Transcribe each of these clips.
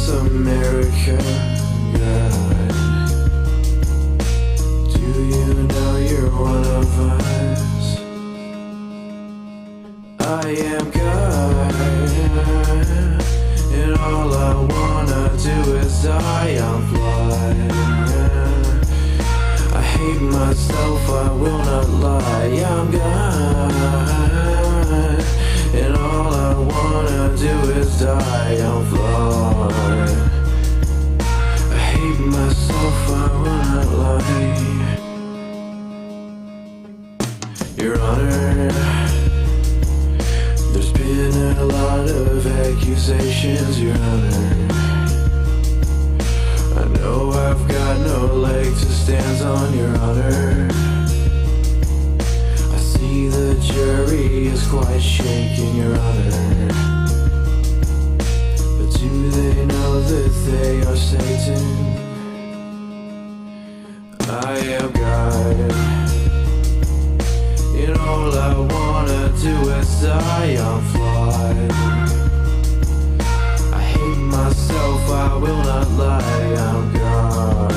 Miss America, God. Do you know you're one of us? I am God, and all I wanna do is die on fly. I hate myself, I will not lie. I'm God, and all I wanna do is die on fly. I hate myself, I will not lie. Your Honor, there's been a lot of accusations, Your Honor. I know I've got no leg to stand on, Your Honor. I see the jury is quite shaken, Your Honor. But do they know that they are Satan? I am God, and all I wanna do is die on fly. I hate myself, I will not lie. I'm God,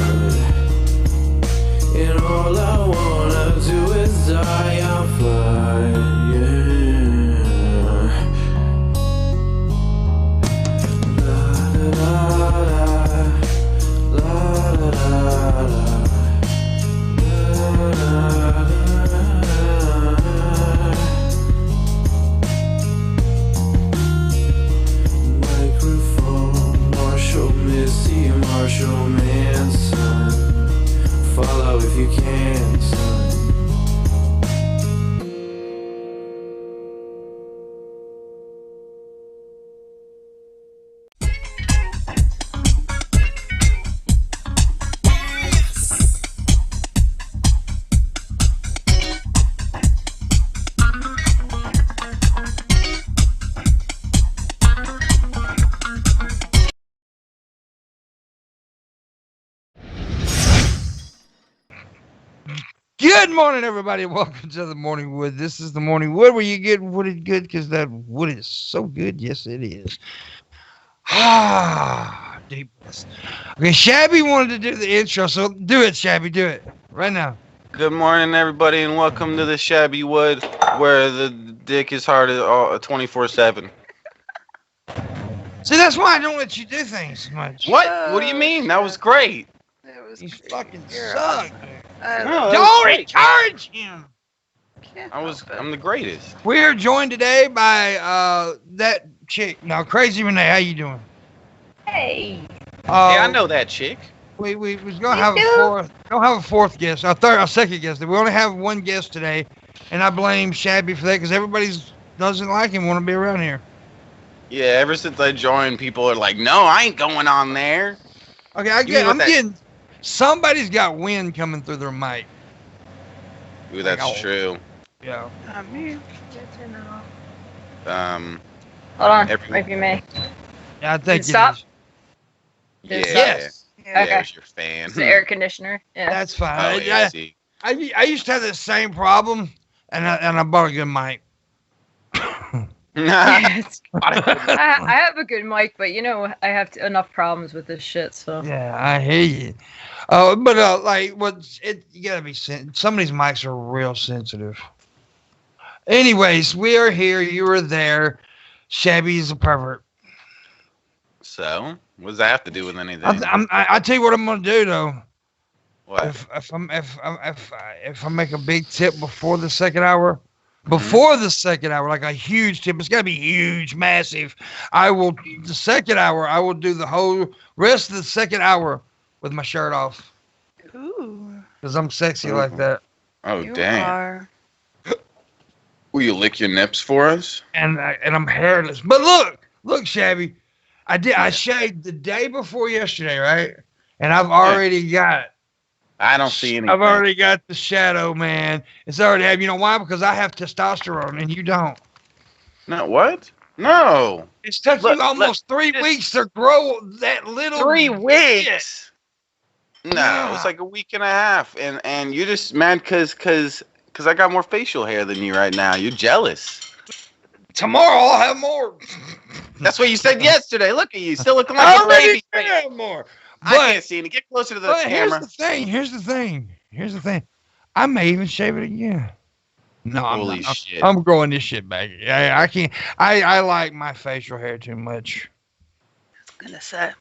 and all I wanna do is die on fly. Yeah. La da da da, la da da da, la da da. Missy, Marshall Manson. Follow if you can, son. Good morning, everybody. Welcome to the Morning Wood. This is the Morning Wood where you get wooded good because that wood is so good. Yes, it is. Ah, deep breaths. Okay, Shabby wanted to do the intro, so do it, Shabby. Do it right now. Good morning, everybody, and welcome to the Shabby Wood, where the dick is hard 24/7. See, that's why I don't let you do things much. What? What do you mean? That was great. You fucking suck. No, Don't encourage him. I'm the greatest. We are joined today by that chick. Now, Crazy Renee, how you doing? Hey. Yeah, I know that chick. We was gonna have a fourth. Don't have a fourth guest. Our second guest. We only have one guest today, and I blame Shabby for that because everybody doesn't like him, want to be around here. Yeah, ever since I joined, people are like, "No, I ain't going on there." Okay, I'm getting. Somebody's got wind coming through their mic. Ooh, that's true. Yeah. Hold on, might be me. Yeah, I think Stop. Yeah. Yes. Yeah, Okay. it was your fan. It's the air conditioner. Yeah. That's fine. Oh, yeah, see. I used to have the same problem, and I bought a good mic. I have a good mic, but you know I have enough problems with this shit. So Yeah, I hear you. But like, you gotta be some of these mics are real sensitive. Anyways, we are here. You were there. Shabby's a pervert. So, what does that have to do with anything? I tell you what I'm gonna do though. What? If I make a big tip before the second hour. Before the second hour, like a huge tip, it's got to be huge, massive. The second hour, I will do the whole rest of the second hour with my shirt off. Ooh. Because I'm sexy like that. Oh, You damn. are. Will you lick your nips for us? And I'm hairless. But look, Shabby. I shaved the day before yesterday, right? And I've already got. I don't see anything. I've already got the shadow, man. It's already have. You know why? Because I have testosterone and you don't. No, what? No. It's taken you almost 3 weeks to grow that little. 3 weeks. Shit. No, Yeah. it's like a week and a half, and you're just mad because I got more facial hair than you right now. You're jealous. Tomorrow I'll have more. That's what you said yesterday. Look at you, still looking I like a already baby. said more. I But, can't see it. Get closer to the but camera. Here's the thing. I may even shave it again. No, Holy shit. I'm growing this shit back. I can't. I like my facial hair too much. I was gonna say.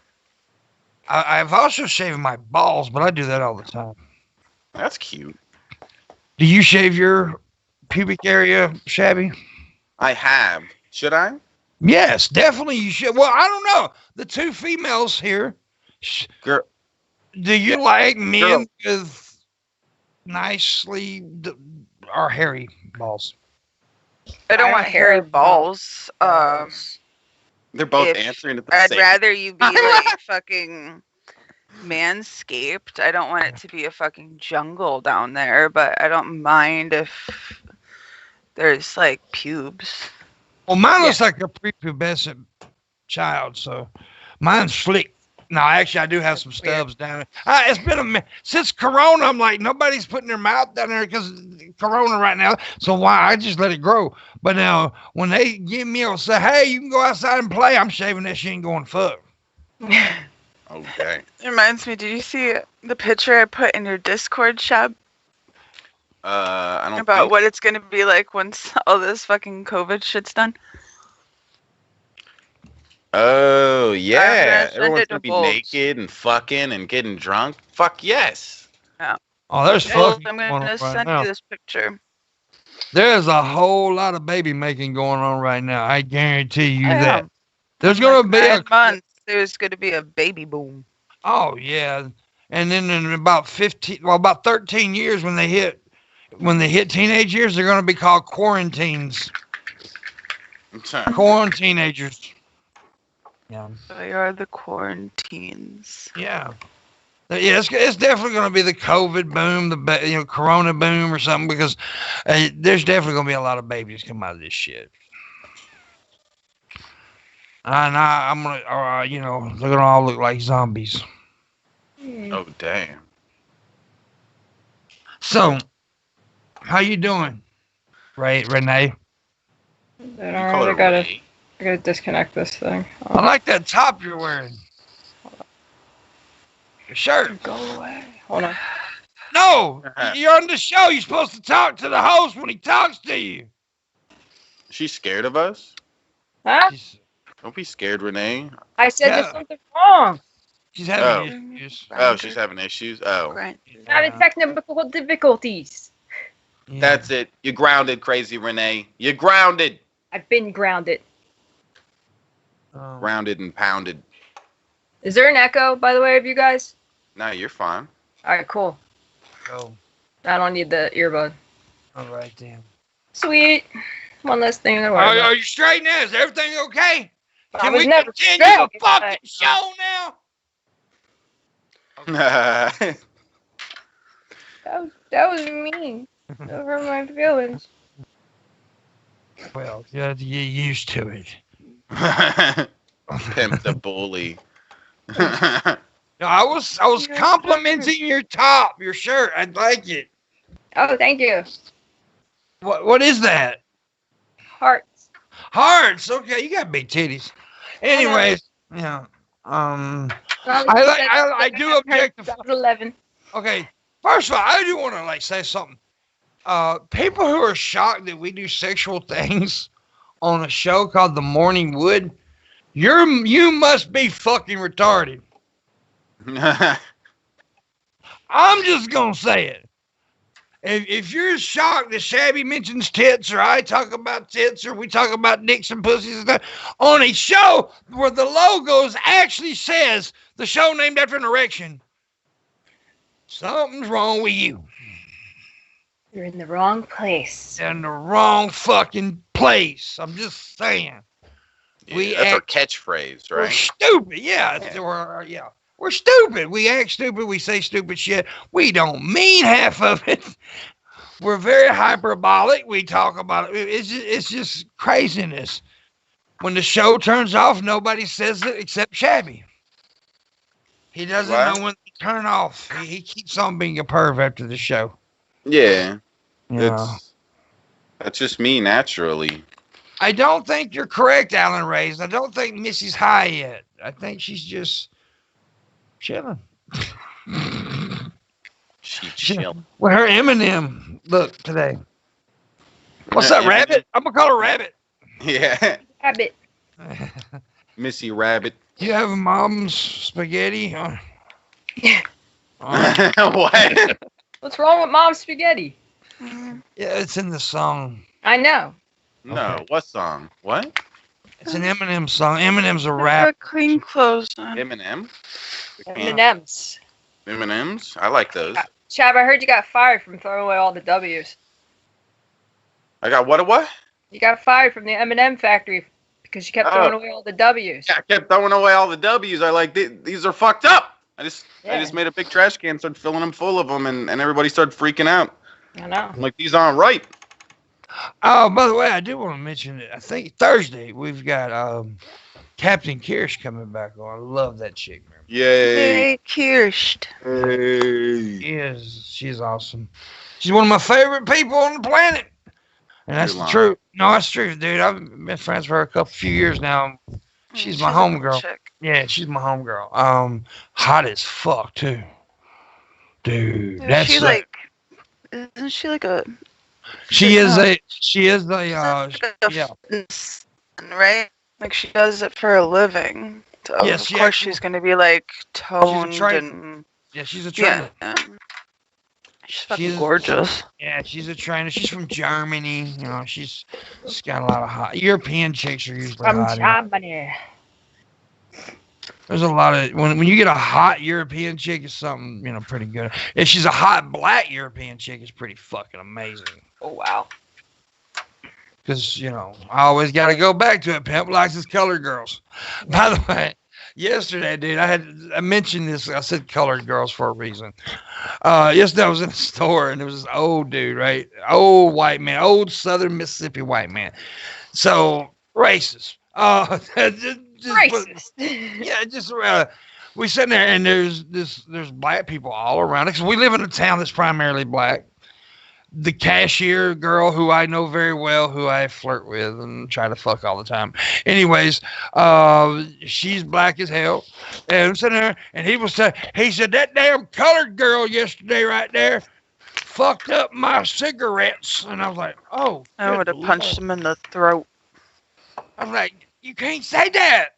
I've also shaved my balls, but I do that all the time. That's cute. Do you shave your pubic area, Shabby? I have. Should I? Yes, definitely you should. Well, I don't know. The two females here. Girl. Do you like men Girl. with nicely or hairy balls? I don't want hairy balls. They're both If- answering at the I'd same. rather you be like fucking manscaped. I don't want it to be a fucking jungle down there, but I don't mind if there's like pubes. Well, mine looks like a prepubescent child, so mine's slick. No, actually, I do have some stubs down there. It's been a minute. Since Corona, I'm like, nobody's putting their mouth down there because Corona right now. So why? I just let it grow. But now, when they give me or say, hey, you can go outside and play, I'm shaving that shit and going fuck. Okay. It reminds me, did you see the picture I put in your Discord, Shab? I don't About think what it's gonna be like once all this fucking COVID shit's done? Oh, yeah. send Everyone's it going to to be Bolts. naked and fucking and getting drunk. Fuck yes. Oh, there's Well, fucking I'm going on gonna right send now. you this picture. There's a whole lot of baby making going on right now. I guarantee you Yeah. that. There's going to be a 9 months. There's gonna be a baby boom. Oh yeah, and then in about 13 years when they hit teenage years, they're going to be called quarantines. Quarantinagers. Yeah. They are the quarantines. Yeah. Yeah, it's definitely going to be the COVID boom, the Corona boom or something because there's definitely going to be a lot of babies come out of this shit. And I'm gonna, they're gonna all look like zombies. Oh, damn. So, how you doing, Renee? Then, You all call right, it I gotta disconnect this thing. I like that top you're wearing. Your shirt. Go away. Hold on. No, you're on the show. You're supposed to talk to the host when he talks to you. She's scared of us? Huh? Don't be scared, Renee. I said Yeah. there's something wrong. She's having issues. Oh, she's having issues? Oh. Right. Having technical difficulties. Yeah. That's it. You're grounded, crazy Renee. You're grounded. I've been grounded. Grounded and pounded. Is there an echo, by the way, of you guys? No, you're fine. All right, cool. Go. I don't need the earbud. All right, then. Sweet. One less thing to worry about. Are you straight now? Is everything okay? I Can was we never continue the straight, fucking but- show now? That was mean. That hurt my feelings. Well, you have to get used to it. Pimp the bully. No, I was complimenting your top, your shirt. I like it. Oh, thank you. What is that? Hearts. Hearts. Okay, you got big titties. Anyways, yeah. I I do object to. 11. Okay, first of all, I do want to say something. People who are shocked that we do sexual things on a show called The Morning Wood, you must be fucking retarded. I'm just gonna say it. If you're shocked that Shabby mentions tits, or I talk about tits, or we talk about dicks and pussies and stuff on a show where the logos actually says the show named after an erection, something's wrong with you. You're in the wrong place. In the wrong fucking place. I'm just saying. That's our catchphrase, We're right? stupid. Yeah. We're stupid. We act stupid. We say stupid shit. We don't mean half of it. We're very hyperbolic. We talk about it. It's just craziness. When the show turns off, nobody says it except Shabby. He doesn't know when to turn off. He keeps on being a perv after the show. Yeah. Yeah. That's just me naturally. I don't think you're correct, Alan Reyes. I don't think Missy's high yet. I think she's just chilling. She chill. With her Eminem look today. What's up, Rabbit? I'm gonna call her Rabbit. Yeah. Rabbit. Missy Rabbit. You have mom's spaghetti? Yeah. What? What's wrong with mom's spaghetti? Yeah, it's in the song. I know. No, Okay. what song? What? It's an Eminem song. Eminem's a I rap. got clean clothes on. Eminem? M&M's. M&M's? I like those. Chab, I heard you got fired from throwing away all the W's. I got what? You got fired from the M&M factory because you kept throwing away all the W's. Yeah, I kept throwing away all the W's. I like, these are fucked up. I just made a big trash can, started filling them full of them, and everybody started freaking out. I know. I'm like, these aren't right. Oh, by the way, I do want to mention it. I think Thursday we've got Captain Kirsch coming back on. I love that chick, man. Yay. Hey, Kirst. Hey. She's awesome. She's one of my favorite people on the planet. And that's You're the lying. truth. No, that's true, dude. I've been friends with her a few years now. She's my homegirl. Yeah, she's my homegirl. Hot as fuck too. Dude, Is that's she like? Isn't she like a? she is a yeah. Right? Like she does it for a living. So Yes, of she course actually- she's gonna be like toned trainer. and yeah, she's a trainer. yeah. She's fucking She's- gorgeous. Yeah, she's a trainer. She's from Germany. You know, she's got a lot of hot European chicks are usually From hot. Germany. There's a lot of when you get a hot European chick, it's something pretty good. If she's a hot black European chick, it's pretty fucking amazing. Oh, wow. Because I always got to go back to it. Pimp likes his colored girls. By the way, yesterday, dude, I mentioned this. I said colored girls for a reason. Yesterday I was in a store and there was this old dude, right? Old white man, old Southern Mississippi white man. So racist. Racist. We sitting there and there's black people all around us. We live in a town that's primarily black. The cashier girl who I know very well, who I flirt with and try to fuck all the time. Anyways, she's black as hell. And I'm sitting there and he said, that damn colored girl yesterday right there fucked up my cigarettes. And I was like, oh. I would have punched him in the throat. I'm like, you can't say that.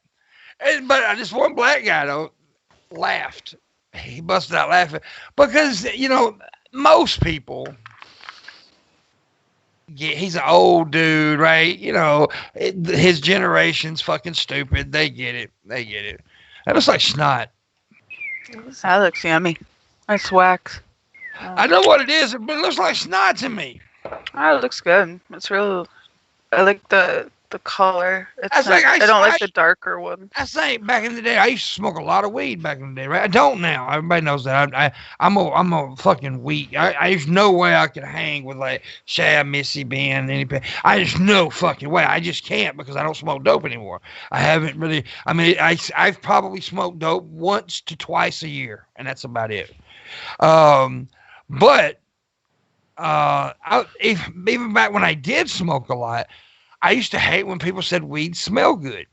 But this one black guy, though, laughed. He busted out laughing. Because, most people, he's an old dude, right? His generation's fucking stupid. They get it. That looks like snot. That looks yummy. That's wax. I know what it is, but it looks like snot to me. Oh, it looks good. It's real. I like the color. It's like I don't like the darker one. I say back in the day, I used to smoke a lot of weed back in the day, right? I don't now. Everybody knows that. I'm a fucking weed. There's no way I could hang with like Shab, Missy, Ben, anybody. I just no fucking way. I just can't because I don't smoke dope anymore. I haven't really. I mean, I've probably smoked dope once to twice a year, and that's about it. But even back when I did smoke a lot, I used to hate when people said weed smell good,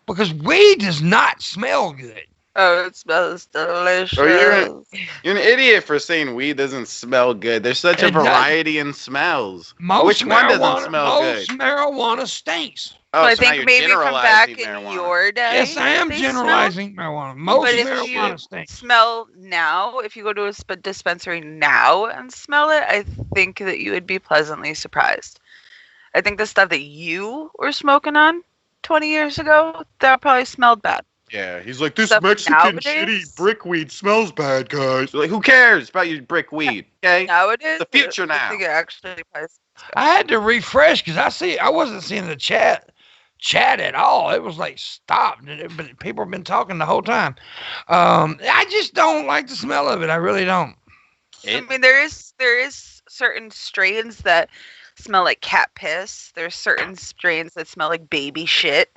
because weed does not smell good. Oh, it smells delicious. Oh, you're an idiot for saying weed doesn't smell good. There's such a It does. variety in smells. Most Which one doesn't smell good? Most marijuana stinks. Oh, I so now think you're maybe from back generalizing in marijuana. your day. Yes, I am they generalizing marijuana. Most But if marijuana you stinks. smell now, if you go to a dispensary now and smell it, I think that you would be pleasantly surprised. I think the stuff that you were smoking on 20 years ago, that probably smelled bad. Yeah, he's like, this Stuff Mexican nowadays? shitty brick weed smells bad, guys. Like, who cares about your brick weed? Okay, Nowadays, the future I now. think it actually probably smells good. I had to refresh because I wasn't seeing the chat at all. It was like stopped, but people have been talking the whole time. I just don't like the smell of it. I really don't. I mean, there is certain strains that smell like cat piss. There's certain strains that smell like baby shit.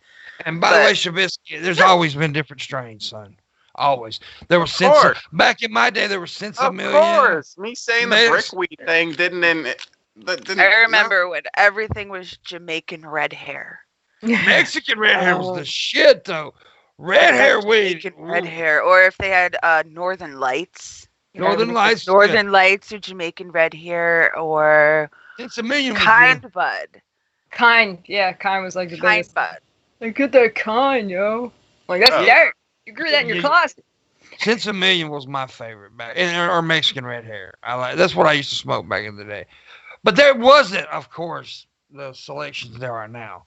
And by the way, Shabisky, there's always been different strains, son. Always. There was course. back in my day. There was Of Sensimillion. course, me saying the There's- brick weed thing didn't I remember when everything was Jamaican red hair. Mexican red hair was the shit, though. Red hair weed. Jamaican red hair, or if they had Northern Lights. Northern Lights. Northern Lights or Jamaican red hair, or It's a million. Kind Bud. Kind was like the Kind biggest. Bud. Like, get that kind, yo. Like, that's dirt. You grew that in your closet. Since a Million was my favorite back, or Mexican red hair. That's what I used to smoke back in the day. But there wasn't, of course, the selections there are now.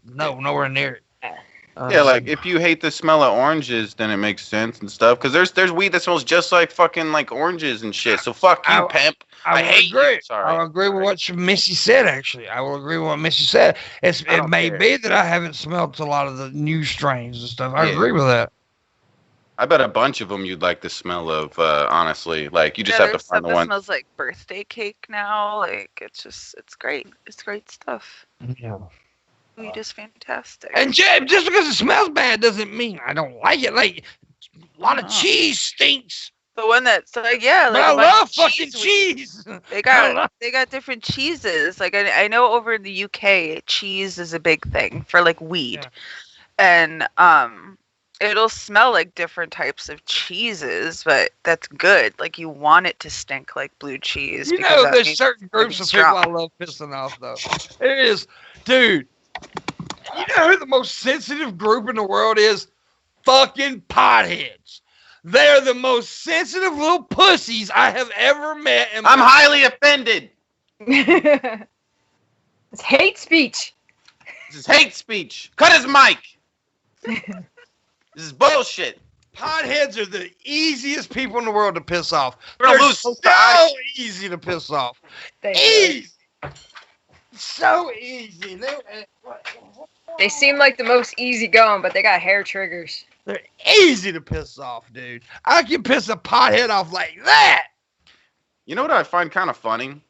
Nowhere near it. Yeah, like if you hate the smell of oranges, then it makes sense and stuff. Because there's weed that smells just like fucking like oranges and shit. So fuck you, pimp. I hate agree. you. Sorry. I agree with what Missy said. Actually, I will agree with what Missy said. It may be that I haven't smelled a lot of the new strains and stuff. I agree with that. I bet a bunch of them you'd like the smell of. Honestly, like you just have to find the one. It smells like birthday cake now. Like it's great. It's great stuff. Yeah. Weed is fantastic. And just because it smells bad doesn't mean I don't like it. Like a lot of cheese stinks. The one that's like, yeah, like but I love fucking cheese. They got different cheeses. Like I know over in the UK, cheese is a big thing for like weed, and it'll smell like different types of cheeses, but that's good. Like you want it to stink like blue cheese. You know, there's certain groups of people I love pissing off though. It is, dude. You know who the most sensitive group in the world is? Fucking potheads. They're the most sensitive little pussies I have ever met. I'm highly offended. It's hate speech. This is hate speech. Cut his mic. This is bullshit. Potheads are the easiest people in the world to piss off. They're so easy to piss off. Easy. So easy. They seem like the most easy going, but they got hair triggers. They're easy to piss off, dude. I can piss a pothead off like that. You know what I find kind of funny?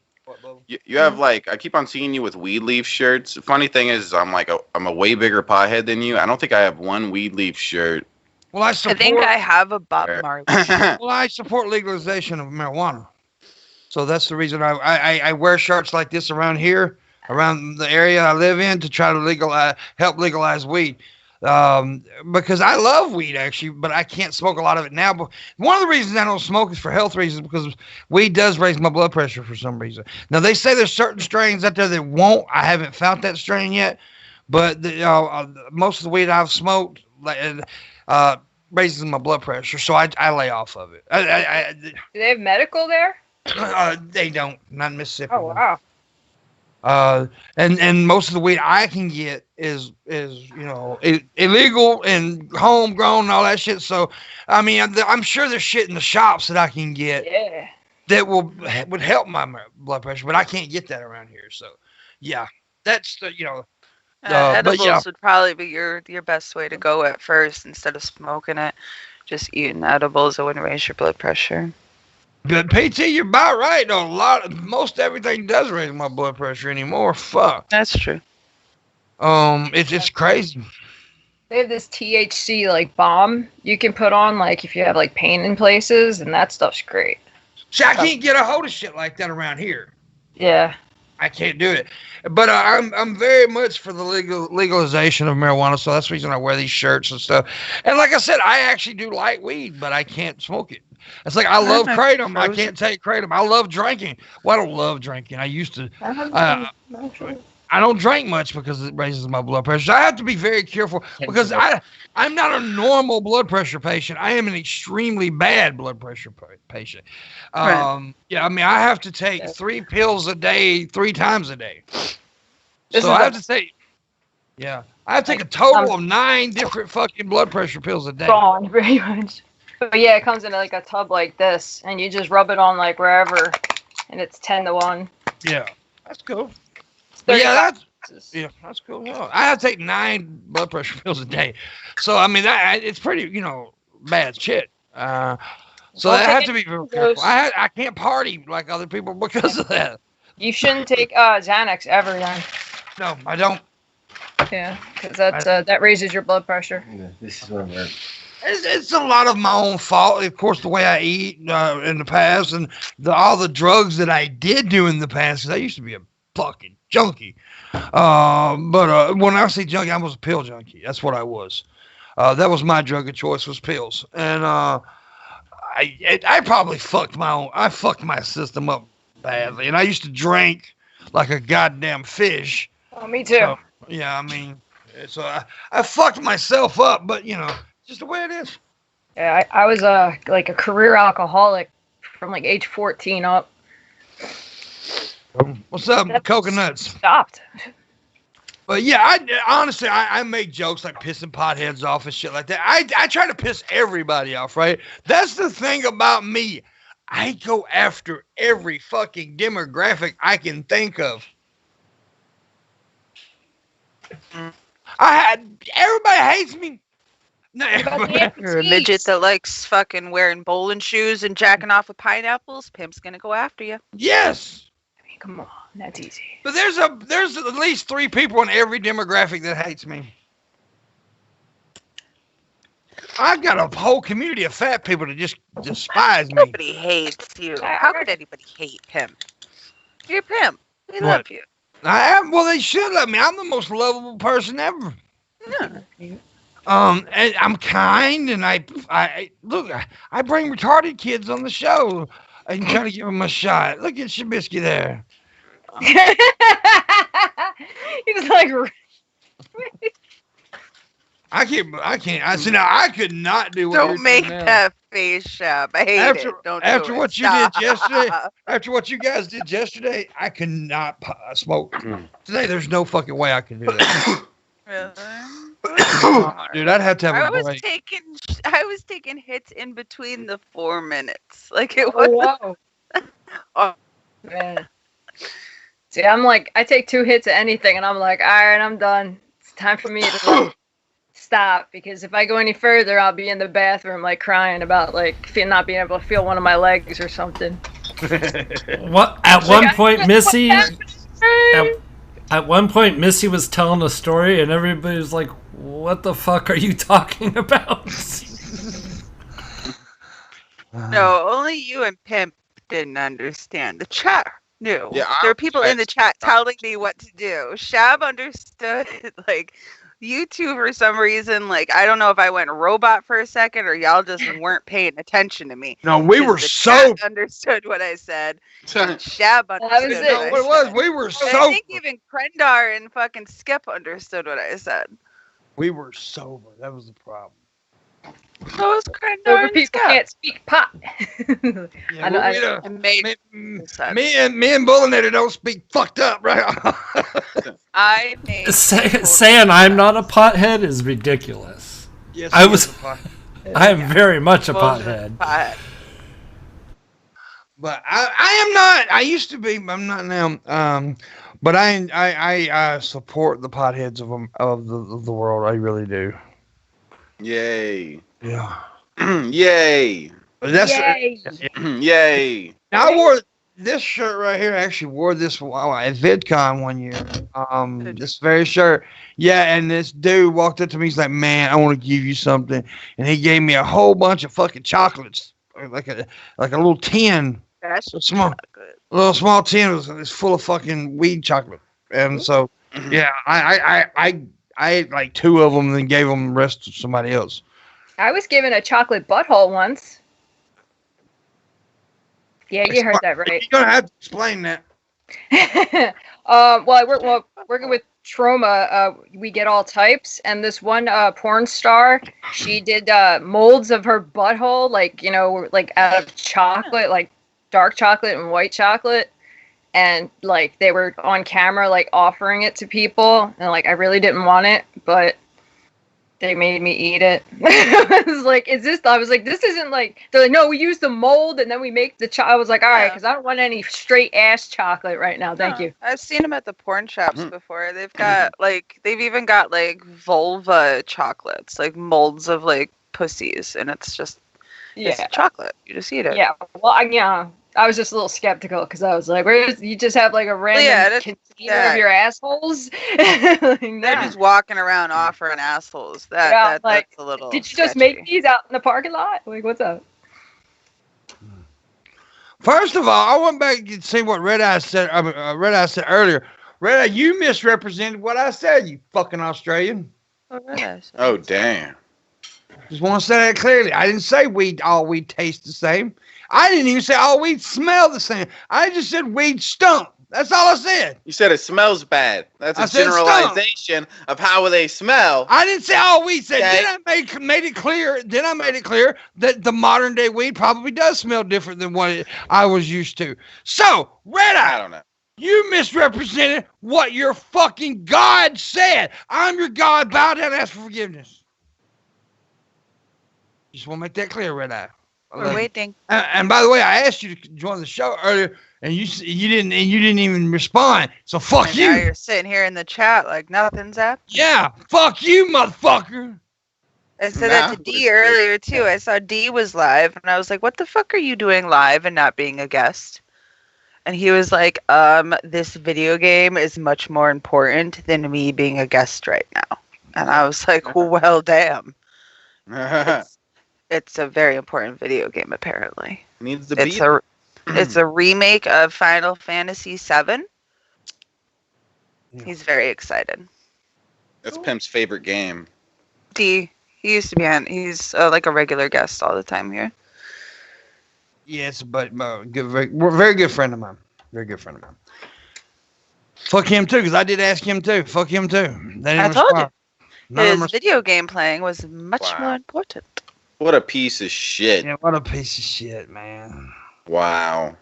You have like, I keep on seeing you with weed leaf shirts. The funny thing is, I'm a way bigger pothead than you. I don't think I have one weed leaf shirt. Well, I think I have a Bob Marley. Well, I support legalization of marijuana. So that's the reason I wear shirts like this around here. Around the area I live in to try to help legalize weed. Because I love weed actually, but I can't smoke a lot of it now. But one of the reasons I don't smoke is for health reasons, because weed does raise my blood pressure for some reason. Now they say there's certain strains out there that won't. I haven't found that strain yet, but most of the weed I've smoked raises my blood pressure, so I lay off of it. Do they have medical there? They don't. Not in Mississippi. Oh wow. And most of the weed I can get is illegal and homegrown and all that shit. So, I mean, I'm sure there's shit in the shops that I can get that would help my blood pressure, but I can't get that around here. So, yeah, that's the edibles would probably be your best way to go at first instead of smoking it. Just eating edibles, it wouldn't raise your blood pressure. But PT, you're about right though. Most everything does raise my blood pressure anymore. Fuck. That's true. It's crazy. They have this THC like bomb you can put on like if you have like pain in places, and that stuff's great. See, I can't get a hold of shit like that around here. Yeah. I can't do it. But I'm very much for the legalization of marijuana, so that's the reason I wear these shirts and stuff. And like I said, I actually do like weed, but I can't smoke it. It's like I love kratom. I can't take kratom. I love drinking. Well, I don't love drinking. I used to. I don't drink much because it raises my blood pressure. I have to be very careful because I'm not a normal blood pressure patient. I am an extremely bad blood pressure patient. Yeah, I mean, I have to take 3 pills a day, 3 times a day. So I have to take. Yeah, I have to take a total of 9 different fucking blood pressure pills a day. Gone, pretty much. But yeah, it comes in like a tub like this, and you just rub it on like wherever, and it's 10-1. Yeah, that's cool. Yeah, that's cool. Yeah. I have to take 9 blood pressure pills a day, so I mean it's pretty, bad shit. So I have to be very careful. I can't party like other people because of that. You shouldn't take Xanax ever, then. No, I don't. Yeah, because that raises your blood pressure. Yeah, this is one where It's a lot of my own fault. Of course, the way I eat in the past and all the drugs that I did do in the past, 'cause I used to be a fucking junkie. But when I say junkie, I was a pill junkie. That's what I was. That was my drug of choice, was pills. And I probably fucked my system up badly. And I used to drink like a goddamn fish. Oh, me too. So, yeah, I mean, so I fucked myself up, but just the way it is. Yeah, I was like a career alcoholic from like age 14 up. What's up, coconuts? Stopped. But yeah, honestly, I make jokes like pissing potheads off and shit like that. I try to piss everybody off, right? That's the thing about me. I go after every fucking demographic I can think of. Everybody hates me. No, You're a midget that likes fucking wearing bowling shoes and jacking off with pineapples. Pimp's gonna go after you. Yes. I mean, come on, that's easy. But there's at least 3 people in every demographic that hates me. I've got a whole community of fat people that just despise me. Nobody hates you. How could anybody hate Pimp? You're Pimp. We love you. I am. Well, they should love me. I'm the most lovable person ever. Yeah. And I'm kind, and I look. I bring retarded kids on the show. I'm trying to give them a shot. Look at Shabisky there. He was like, I can't. I said, now I could not do what Don't you're make doing now. that face, Shab. I hate it. Don't do After it. what Stop. you did yesterday, after what you guys did yesterday, I could not smoke. Today, there's no fucking way I can do that. Really? Dude, I'd have to have I a was break. taking hits in between the 4 minutes. Like it was. whoa. Oh. Man. See, I'm like, I take 2 hits of anything, and I'm like, all right, I'm done. It's time for me to like, stop, because if I go any further, I'll be in the bathroom like crying about like not being able to feel one of my legs or something. What? At one point, Missy. At one point, Missy was telling a story, and everybody was like, "What the fuck are you talking about?" No, only you and Pimp didn't understand. The chat knew. Yeah, There were people in the chat telling me what to do. Shab understood. Like, you two, for some reason, like, I don't know if I went robot for a second or y'all just weren't paying attention to me. No, we were The so. chat understood what I said. Shab was understood it. what I What it was, said. we were And so. I think even Krendar and fucking Skip understood what I said. We were sober. That was the problem. So was Krendar Sober and people Skip. can't speak pot. Yeah, I know. It made sense. me and Booleanenator don't speak fucked up, right? I made Saying I'm not a pothead is ridiculous. Yes, I he was- is a fuck. I am very much a bullshit pothead. But I am not. I used to be. But I'm not now. But I support the potheads of the world. I really do. Yay. Yeah. Yay. That's Yay. Yay. Now I wore this shirt right here. I actually wore this at VidCon one year. This very shirt. Yeah, and this dude walked up to me. He's like, "Man, I want to give you something," and he gave me a whole bunch of fucking chocolates, like a little tin, That's a small, good. a little small tin was full of fucking weed chocolate. And so, yeah, I ate like 2 of them and then gave them the rest to somebody else. I was given a chocolate butthole once. Yeah, you heard that right. You're gonna have to explain that. Well, I work working with Trauma. We get all types, and this one porn star, she did molds of her butthole, like like out of chocolate, like dark chocolate and white chocolate, and like they were on camera, like offering it to people, and like I really didn't want it, but they made me eat it. I was like, I was like, this isn't like, they're like, no, we use the mold and then we make the I was like, all right, because I don't want any straight ass chocolate right now. Thank you. I've seen them at the porn shops before. They've got they've even got like vulva chocolates, like molds of like pussies, and it's just it's chocolate. You just eat it. Yeah. Well, I was just a little skeptical because I was like, "Where you just have like a random container of your assholes?" Like, They're just walking around offering assholes. That's a little. Did you just make these out in the parking lot? Like, what's up? First of all, I went back and see what Red Eye said. Red Eye said earlier. Red Eye, you misrepresented what I said. You fucking Australian. Oh damn. Just want to say that clearly. I didn't say all weed tastes the same. I didn't even say all weed smell the same. I just said weed stunk. That's all I said. You said it smells bad. That's a generalization of how they smell. I didn't say all weed said. Okay. Then I made it clear. Then I made it clear that the modern day weed probably does smell different than what I was used to. So, Red Eye, I don't know. You misrepresented what your fucking God said. I'm your God. Bow down and ask for forgiveness. Just want to make that clear, Red Eye. We're waiting. And by the way, I asked you to join the show earlier, and you didn't even respond. So fuck you. Now you're sitting here in the chat like nothing's happening. Yeah, fuck you, motherfucker. I said that to D earlier too. I saw D was live, and I was like, "What the fuck are you doing live and not being a guest?" And he was like, "This video game is much more important than me being a guest right now." And I was like, "Well, damn." It's a very important video game, apparently. Needs to be. It's a remake of Final Fantasy VII. He's very excited. That's Pimp's favorite game. D. He used to be on. He's like a regular guest all the time here. Yes, but very good friend of mine. Very good friend of mine. Fuck him too, because I did ask him too. Fuck him too. I told you. His video game playing was much more important. What a piece of shit. Yeah, what a piece of shit, man. Wow.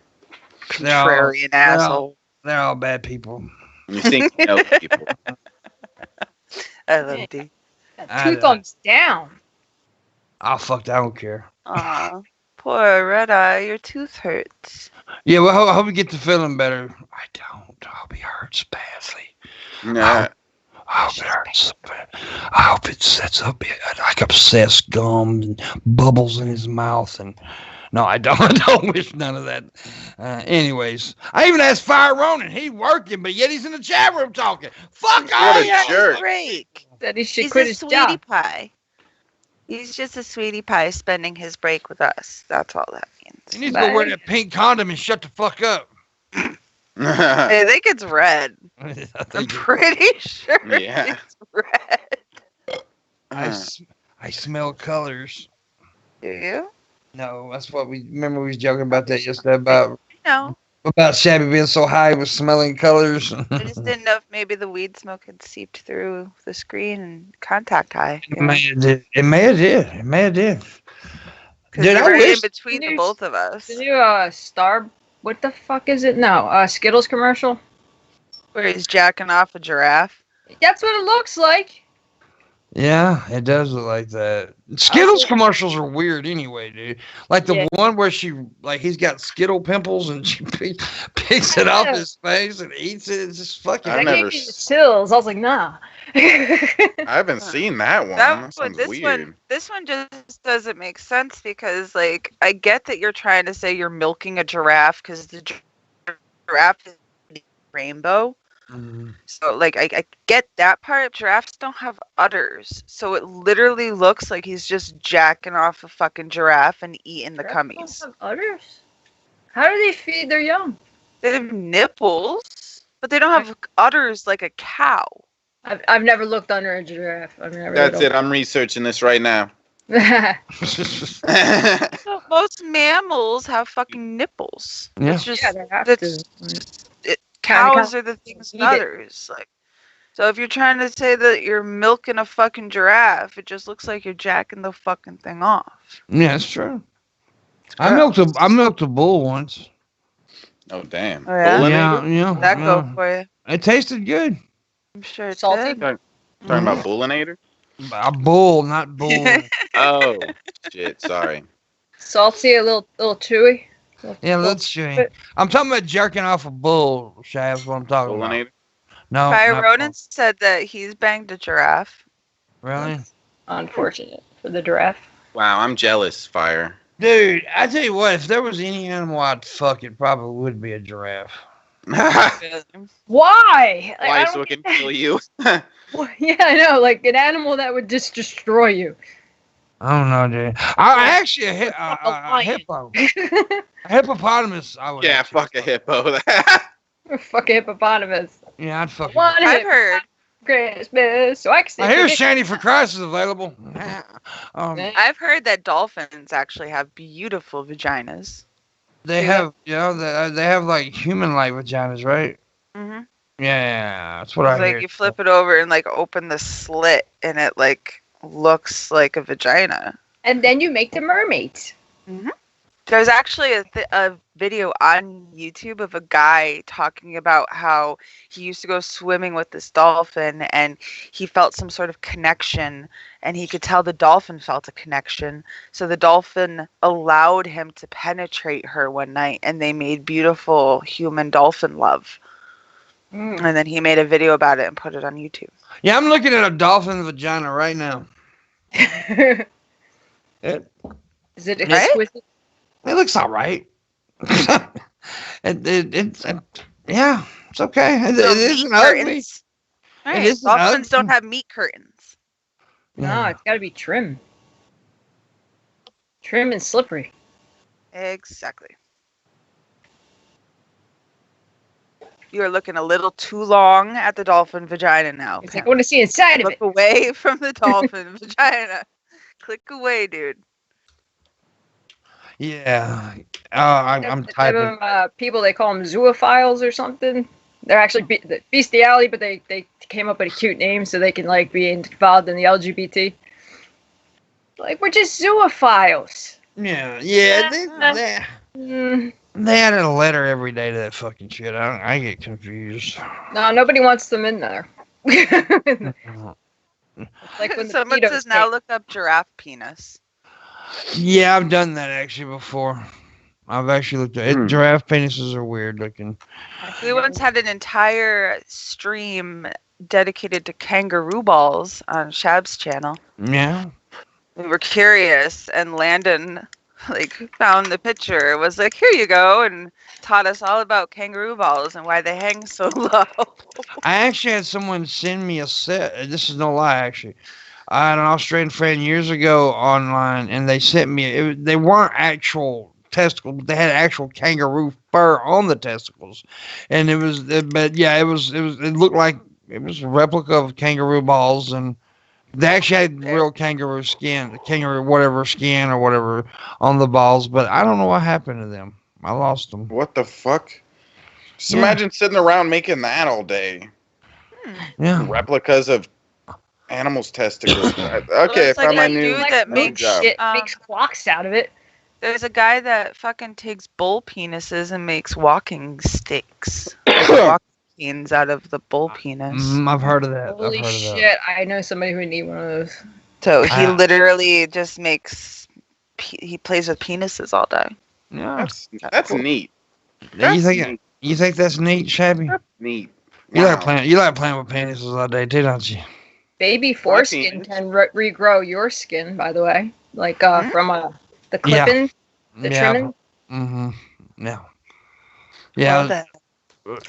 Contrarian asshole. They're all bad people. You think you know people. I love D. 2 thumbs down. Oh, fuck, I don't care. Aw, poor Red Eye, your tooth hurts. Yeah, well, I hope you get to feeling better. I don't. I hope he hurts badly. Nah. I hope it hurts. I hope it sets up like obsessed gums and bubbles in his mouth. And no, I don't. I don't wish none of that. Anyways, I even asked Fire Ronin. He's working, but yet he's in the chat room talking. Fuck off! What a jerk! Break. That he should quit his job. Sweetie pie. He's just a sweetie pie spending his break with us. That's all that means. He needs to go wear that pink condom and shut the fuck up. I think it's red. I'm pretty sure it's red. I smell colors. Do you? No, that's what we was joking about that yesterday about Shabby being so high with smelling colors. I just didn't know if maybe the weed smoke had seeped through the screen and contact high. It may have did. Dude, I wish in between the both of us. The new Star. What the fuck is it now? Skittles commercial? Where he's jacking off a giraffe? That's what it looks like. Yeah, it does look like that. Skittles commercials are weird anyway, dude. Like the one where he's got Skittle pimples and she picks it off his face and eats it. It's just fucking. I've never chills. I was like, nah. I haven't seen that one. This one just doesn't make sense because, like, I get that you're trying to say you're milking a giraffe because the giraffe is rainbow. Mm-hmm. So, like, I get that part. Giraffes don't have udders, so it literally looks like he's just jacking off a fucking giraffe and eating the cummies. Don't have udders? How do they feed their young? They have nipples, but they don't have udders like a cow. I've never looked under a giraffe. That's it. I'm researching this right now. So most mammals have fucking nipples. Yeah, it's just, they have to. Cows are the things with udders. Like, so if you're trying to say that you're milking a fucking giraffe, it just looks like you're jacking the fucking thing off. Yeah, it's true. I milked a bull once. Oh damn! Oh, yeah? Yeah. That go for you. It tasted good. I'm sure it's salty. Did. Talking about Booleanenator? A bull, not bull. Oh shit! Sorry. Salty, a little chewy. Yeah, let's see. I'm talking about jerking off a bull, Shabs, what I'm talking about. No. Fire Ronin said that he's banged a giraffe. Really? That's unfortunate for the giraffe. Wow, I'm jealous, Fire. Dude, I tell you what, if there was any animal I'd fuck, it probably would be a giraffe. Why? Like, Why? I So don't it can get kill you? Well, yeah, I know, like an animal that would just destroy you. I don't know, dude. I actually Fuck a a lion. hippo, a hippopotamus. I would. Yeah, actually fuck a hippo. Fuck a hippopotamus. Yeah, I'd fuck. One I've hip heard. Christmas, so I can I hear Shanty for Christ is available. I've heard that dolphins actually have beautiful vaginas. They have, they have like human-like vaginas, right? Mm-hmm. Yeah, that's what It's I like hear. you flip it over and like open the slit, and it like looks like a vagina. And then you make the mermaids. There's actually a video on YouTube of a guy talking about how he used to go swimming with this dolphin and he felt some sort of connection and he could tell the dolphin felt a connection. So the dolphin allowed him to penetrate her one night and they made beautiful human dolphin love. And then he made a video about it and put it on YouTube. Yeah, I'm looking at a dolphin vagina right now. It, Is it Right? exquisite? it looks all right. Yeah, it's okay. It isn't ugly. Curtains. Right. isn't Dolphins ugly. don't have meat curtains. No, it's got to be trim. Trim and slippery. Exactly. You are looking a little too long at the dolphin vagina now. It's like, I want to see inside of Look it. away from the dolphin vagina. Click away, dude. Yeah. I'm Type typing. of, people, they call them zoophiles or something. They're actually bestiality, but they came up with a cute name so they can like be involved in the LGBT. Like, we're just zoophiles. Yeah. Mm, They added a letter every day to that fucking shit. I get confused. no, nobody wants them in there. Like when the Someone pedos says now take- look up giraffe penis. Yeah, I've done that actually before. I've actually looked at it. Giraffe penises are weird looking. We once had an entire stream dedicated to kangaroo balls on Shab's channel. Yeah. We were curious, and Landon like found the picture, was like, "Here you go," and taught us all about kangaroo balls and why they hang so low. I actually had someone send me a set. This is no lie, actually. I had an Australian friend years ago online, and they sent me. They weren't actual testicles, but they had actual kangaroo fur on the testicles, and it was. But yeah, it was. It looked like it was a replica of kangaroo balls, and they actually had real kangaroo skin, kangaroo whatever skin or whatever on the balls. But I don't know what happened to them. I lost them. What the fuck? Just Yeah. imagine sitting around making that all day. Yeah. Replicas of animals' testicles. Okay, it's I like found my that new. dude that new makes job. It Um, makes clocks out of it. There's a guy that fucking takes bull penises and makes walking sticks. Like walking canes out of the bull penis. I've heard of that. Holy I've heard of that. shit! I know somebody who would need one of those. So he Ah. literally just makes. He plays with penises all day. Yeah. That's cool. neat. You think that's neat, Shabby? Neat. You Wow. like playing with penises all day too, don't you? Baby foreskin can regrow your skin, by the way, like from the clipping, the trimming. Mm-hmm. Yeah. Well, Yeah. that-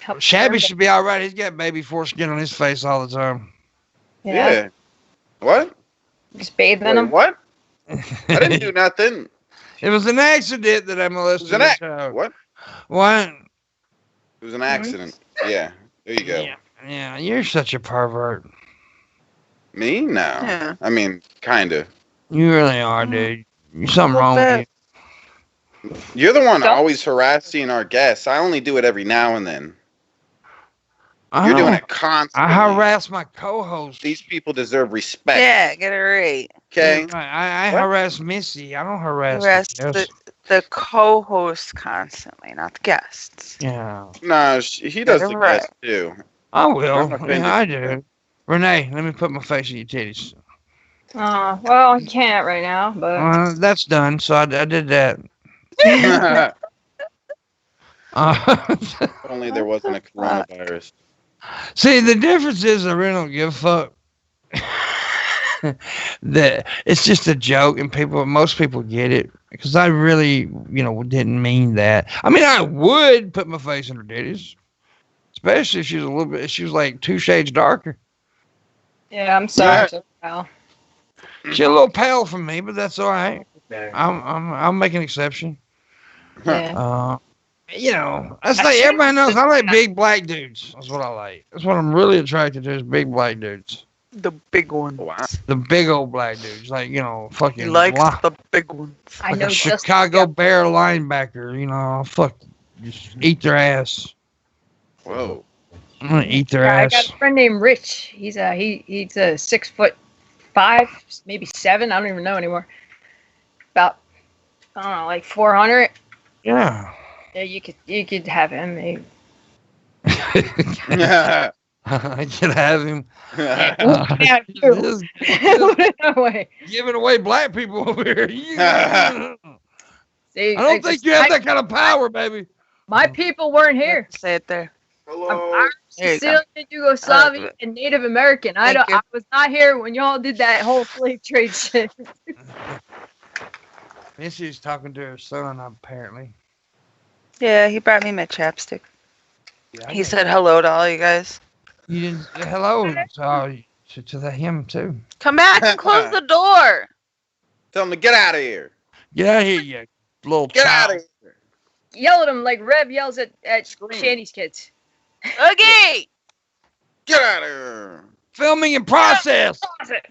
Helps Shabby firm- should be all right. He's got baby foreskin on his face all the time. Yeah. What? Just bathe in Wait, them. what? I didn't do nothing. It was an accident that I It molested was an a accident. child. What? What? It was an accident. Yeah. There you go. Yeah, you're such a pervert. Me? No. Yeah. I mean, kind of. You really are, dude. There's something wrong with you. You're the one Don't- always harassing our guests. I only do it every now and then. You're doing it constantly. I harass my co-host. These people deserve respect. Yeah, get it right. Okay. I What? harass Missy. I don't harass Rest the guests. the co-host constantly, not the guests. Yeah, No, he does the Right. best too. I will. I'm offended. Yeah, I do. Renee, let me put my face in your titties. Well, I can't right now, but That's done. So I did that. If only there wasn't a coronavirus. See, the difference is I really don't give a fuck. that it's just a joke, and most people get it because I really, didn't mean that. I mean, I would put my face in her titties, especially if she was like 2 shades darker. Yeah, I'm sorry. Pal. She's a little pale for me, but that's all right. I'll make an exception. Yeah. That's like everybody knows I like big black dudes. That's what I like. That's what I'm really attracted to is big black dudes. The big ones. Wow. The big old black dudes, like fucking. He likes the big ones. I like know a Chicago Bear linebacker. Just eat their ass. Whoa. I'm gonna eat their I ass. got a friend named Rich. He's a 6'5", maybe 7. I don't even know anymore. About I don't know, like 400. Yeah. Yeah, you could have him. Maybe. I could have him. Yeah, Just no way. giving away black people over here. I See, don't think you have that kind of power, baby. My people weren't here. Say it there. I'm Hello. Irish, There you go. Sicilian, Yugoslavian, and Native American. I Thank you. was not here when y'all did that whole slave trade shit. Missy's talking to her son, apparently. Yeah, he brought me my chapstick. Yeah, He said hello to all you guys. You didn't. Hello to him too. Come back and close the door. Tell him to get out of here. Get out of here, you little Get child. out of here. Yell at him like Rev yells at Scream. Shandy's kids. Okay. Get out of here. Filming in process.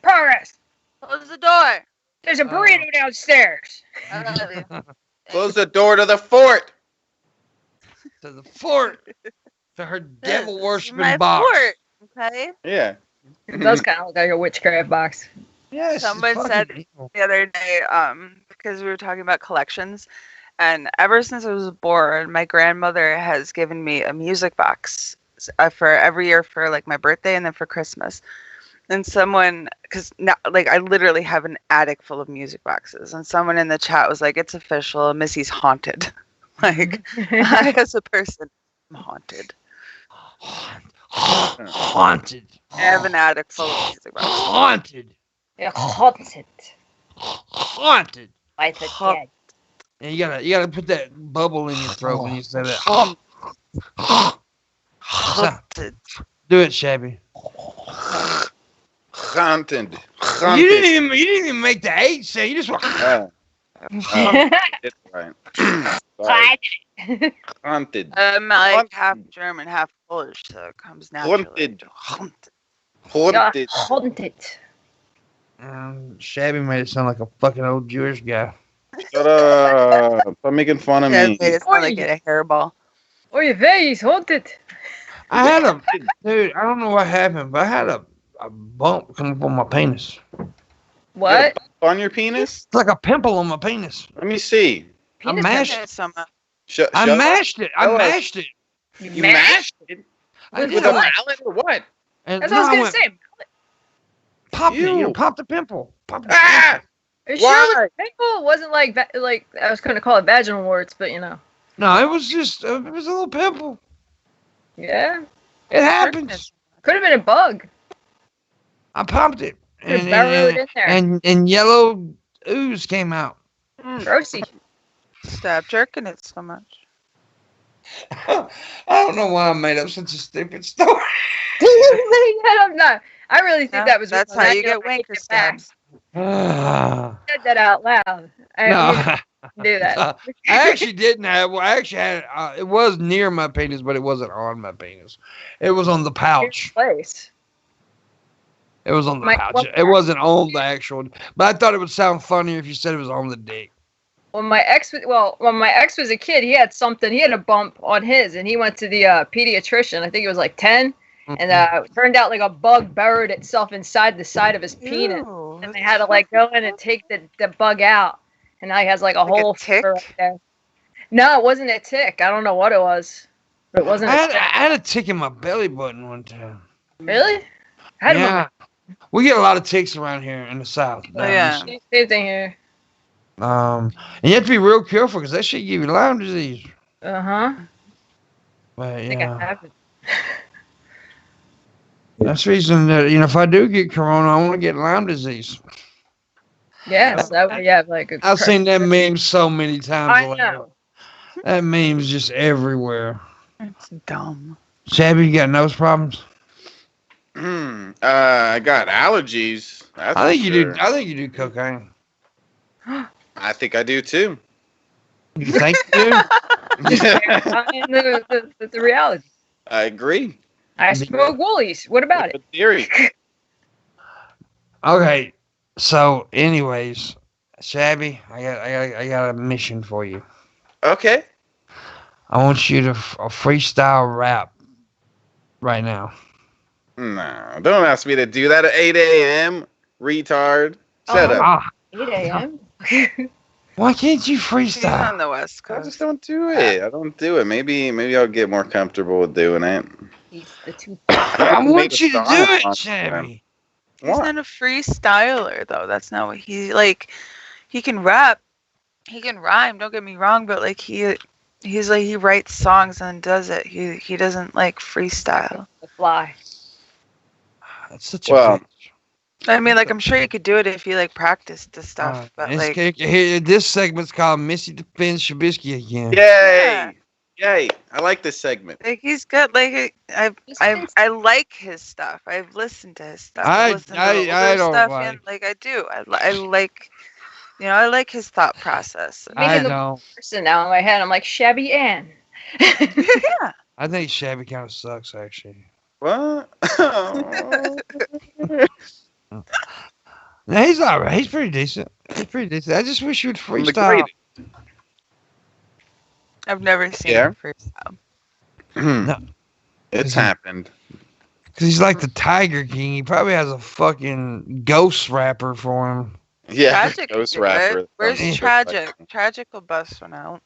Progress. Close the door. There's a burrito downstairs. I love you. Close the door to the fort. To the fort. To her devil My worshiping box. fort. Okay. Yeah. It does kind of look like a witchcraft box. Yes. Someone said the other day, because we were talking about collections, and ever since I was born, my grandmother has given me a music box for every year for like my birthday and then for Christmas. And someone, because now, like, I literally have an attic full of music boxes, and someone in the chat was like, "It's official, Missy's haunted." Like, I as a person, am haunted. Haunted. I have an attic full of music boxes. Haunted. Yeah, haunted Haunted. by the Haunt- dead. And you gotta put that bubble in your throat when you say that. Haunted. Do it, Shabby. Haunted. You didn't even make the H sound. You just went. It's right. Sorry. Haunted. I'm like Haunted. half German, half Polish, so it comes naturally. Haunted. Haunted. Haunted. Haunted. Shabby made it sound like a fucking old Jewish guy. Shut up. Stop making fun of Yeah, me. it made it sound like a hairball. Oh, your face haunted. I had a dude. I don't know what happened, but I had a bump come up on my penis. What? On your penis? It's like a pimple on my penis. Let me see. I mashed it. Some, I mashed it. I Shut up. mashed it. You mashed it? I With did. a I went- mallet or what? and That's what I was no, gonna say. Pop it. Ew. Pop the pimple. Pop the Ah! Are you sure Why? it was painful? It wasn't like I was gonna call it vaginal warts, but you know. No, it was just it was a little pimple. Yeah. It happens. Could have been a bug. I popped it, Could have burrowed in there. and yellow ooze came out. Grossy. Stop jerking it so much. I don't know why I made up such a stupid story. I'm not. I really think that was. That's real. how I you never get wanker take it back. stabs. No, I said that out loud. I didn't do that. I actually didn't have. Well, I actually had. It was near my penis, but it wasn't on my penis. It was on the pouch. Place. It was on the My- pouch. It wasn't on the actual. But I thought it would sound funnier if you said it was on the dick. When my ex was a kid, he had something. He had a bump on his, and he went to the pediatrician. I think he was like 10, and it turned out like a bug burrowed itself inside the side of his penis, Ew, and they had to like go in and take the bug out, and now he has like a Like a whole tick? fur right there. No, it wasn't a tick. I don't know what it was, but it wasn't. I A had, tick. I had a tick in my belly button one time. Really? I had Yeah, we get a lot of ticks around here in the South. Oh, yeah. one. Same thing here. And you have to be real careful because that shit give you Lyme disease. Uh huh. But I think I yeah, have it. That's the reason that, if I do get corona, I want to get Lyme disease. Yes, that would have like a. I've seen that meme so many times. I lately. know. That meme's just everywhere. It's dumb. Shabby, you got nose problems? I got allergies. That's I think for you sure. do. I think you do cocaine. I think I do too. You think you do? The reality. I agree. I smoke woolies. What about it? The theory. Okay. So, anyways, Shabby, I got a mission for you. Okay. I want you to freestyle rap right now. No, don't ask me to do that at 8 a.m. Retard. Shut up. Ah, 8 a.m. why can't you He's freestyle? on the West I just Coast. don't do it. I don't do it. Maybe I'll get more comfortable with doing it. He's the two. I Make want a you to song do on it, Instagram. Shabby. He's What? not a freestyler though. That's not what he like. He can rap. He can rhyme. Don't get me wrong, but like he's like he writes songs and does it. He doesn't like freestyle. The fly. That's such a Well, bitch. I mean, like I'm sure you could do it if you like practiced the stuff. But like, this segment's called Missy defends Shabisky again. Yay! Yeah. Yay! I like this segment. like he's good. Like I like his stuff. I've listened to his stuff. I- I've listened to I older don't stuff, like- and like I do. I like. I like his thought process. I Making the don't. person now in my head. I'm like Shabby Ann. Yeah. I think Shabby kind of sucks, actually. What? No, he's all right. He's pretty decent. I just wish you would I'm the freestyle. I've never seen Yeah. him freestyle. No. It's happened. Because he's like the Tiger King. He probably has a fucking ghost rapper for him. Yeah. Tragic. Ghost could do it. rapper. Where's Yeah. Tragic? Tragic will bust one out.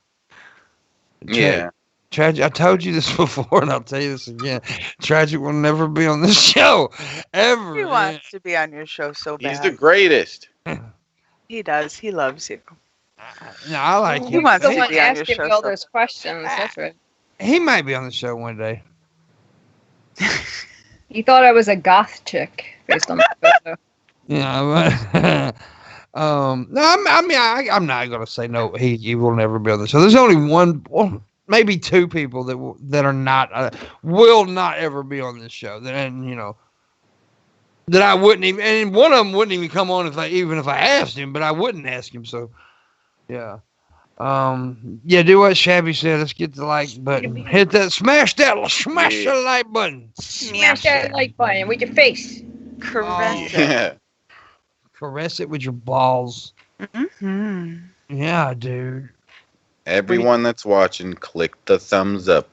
Yeah. Tragic. I told you this before, and I'll tell you this again. Tragic will never be on this show ever. He wants to be on your show so bad. He's the greatest. He does. He loves you. No, I like He him. wants the to one be on your asking show me all so those questions. That's right. He might be on the show one day. He thought I was a goth chick based on the photo. Yeah, but no, I'm not gonna say no. He will never be on the show. There's only one, maybe two people that are not will not ever be on this show. That I wouldn't even, and one of them wouldn't even come on if I asked him, but I wouldn't ask him. So, yeah. Do what Shabby said. Let's get the like button. Hit that, smash the like button. Smash that like button with your face. Correct. Yeah. Caress it with your balls. Mm-hmm. Yeah, dude. Everyone that's watching, click the thumbs up.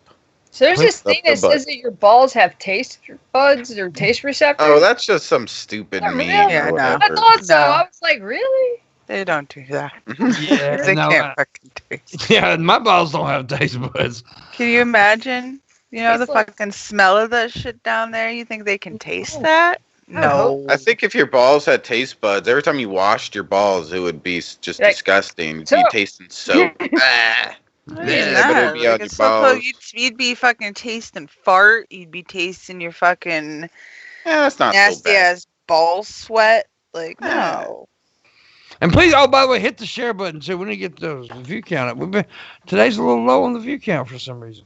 So there's this Click thing up that the says that your balls have taste buds or taste receptors. Oh, that's just some stupid Oh, meme. really? Yeah, or no. I whatever. thought so. No. I was like, really? They don't do that. Yeah, They no, can't fucking taste. yeah, my balls don't have taste buds. Can you imagine? The Tastes like- fucking smell of that shit down there. You think they can taste that? No. I think if your balls had taste buds, every time you washed your balls, it would be just Like, disgusting. You'd soap. be tasting soap. Ah. What Yeah, is but that? it'd be on it's your so close. balls. You'd be fucking tasting fart. You'd be tasting your fucking Yeah, that's not so nasty bad. ass ball sweat. Like, Yeah. no. And please, oh, by the way, hit the share button too. We need to get the view count up. Today's a little low on the view count for some reason.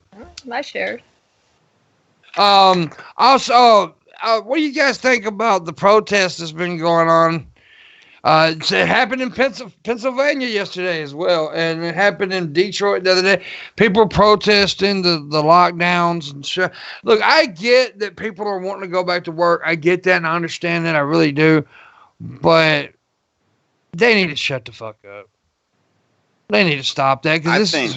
I shared. Also, what do you guys think about the protest that's been going on? It happened in Pennsylvania yesterday as well, and it happened in Detroit the other day. People protesting the lockdowns and shit. Look, I get that people are wanting to go back to work. I get that, and I understand that. I really do. But they need to shut the fuck up. They need to stop that. I Because think-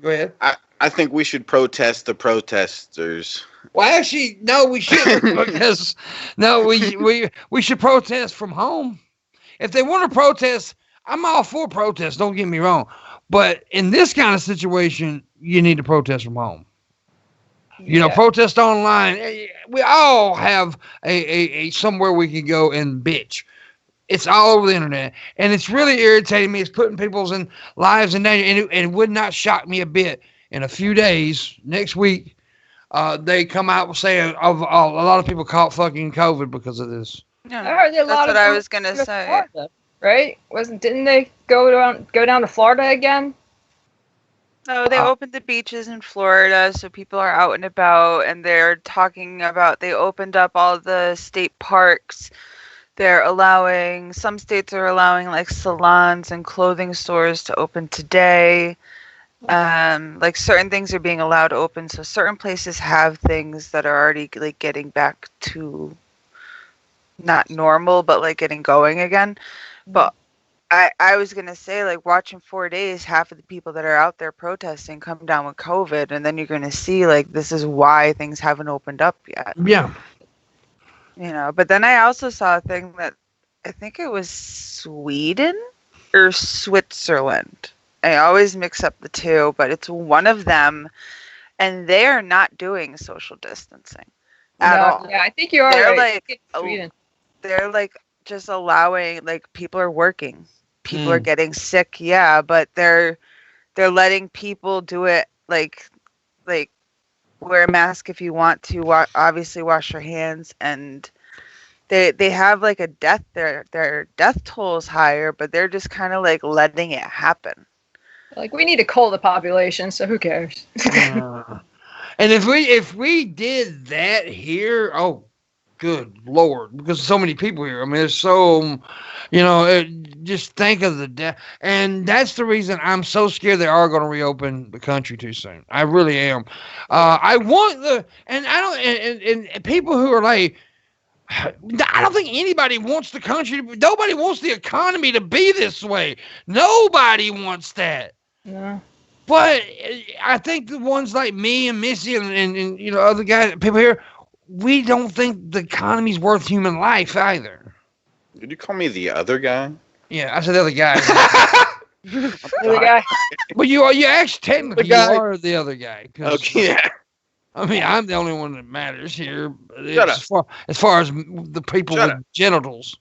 Go ahead. I think we should protest the protesters. Well, actually, no, we shouldn't. Because no, we should protest from home. If they want to protest, I'm all for protest. Don't get me wrong, but in this kind of situation, you need to protest from home. You know, protest online. We all have a somewhere we can go and bitch. It's all over the internet, and it's really irritating me. It's putting people's lives in danger, and it would not shock me a bit. In a few days, next week, they come out saying a lot of people caught fucking COVID because of this. I heard that a lot That's of what I them was gonna go to say. Florida, right? Didn't they go down to Florida again? No, they opened the beaches in Florida, so people are out and about, and they're talking about they opened up all the state parks. They're allowing, some states are allowing like salons and clothing stores to open today. Like certain things are being allowed to open, so certain places have things that are already like getting back to not normal, but like getting going again. But I was gonna say, like, watching 4 days, half of the people that are out there protesting come down with COVID, and then you're gonna see like this is why things haven't opened up yet. Yeah. You know, but then I also saw a thing that I think it was Sweden or Switzerland. I always mix up the two, but it's one of them, and they are not doing social distancing at all. Yeah, I think you are They're right. like, Sweden. they're like just allowing, like, people are working, people are getting sick, yeah, but they're letting people do it like wear a mask if you want to, obviously wash your hands, and they have like a death, their death toll is higher, but they're just kind of like letting it happen. Like, we need to cull the population, so who cares? And if we did that here, oh, good Lord, because so many people here. I mean, there's so, just think of the death. And that's the reason I'm so scared they are going to reopen the country too soon. I really am. I want and people who are like, I don't think anybody wants the country. Nobody wants the economy to be this way. Nobody wants that. No. But I think the ones like me and Missy and other guys, people here, we don't think the economy's worth human life either. Did you call me the other guy? Yeah, I said the other guy. The other guy. But you actually technically you are the other guy. Okay, yeah. I mean, I'm the only one that matters here. Shut up. As far as the people Shut with up. genitals.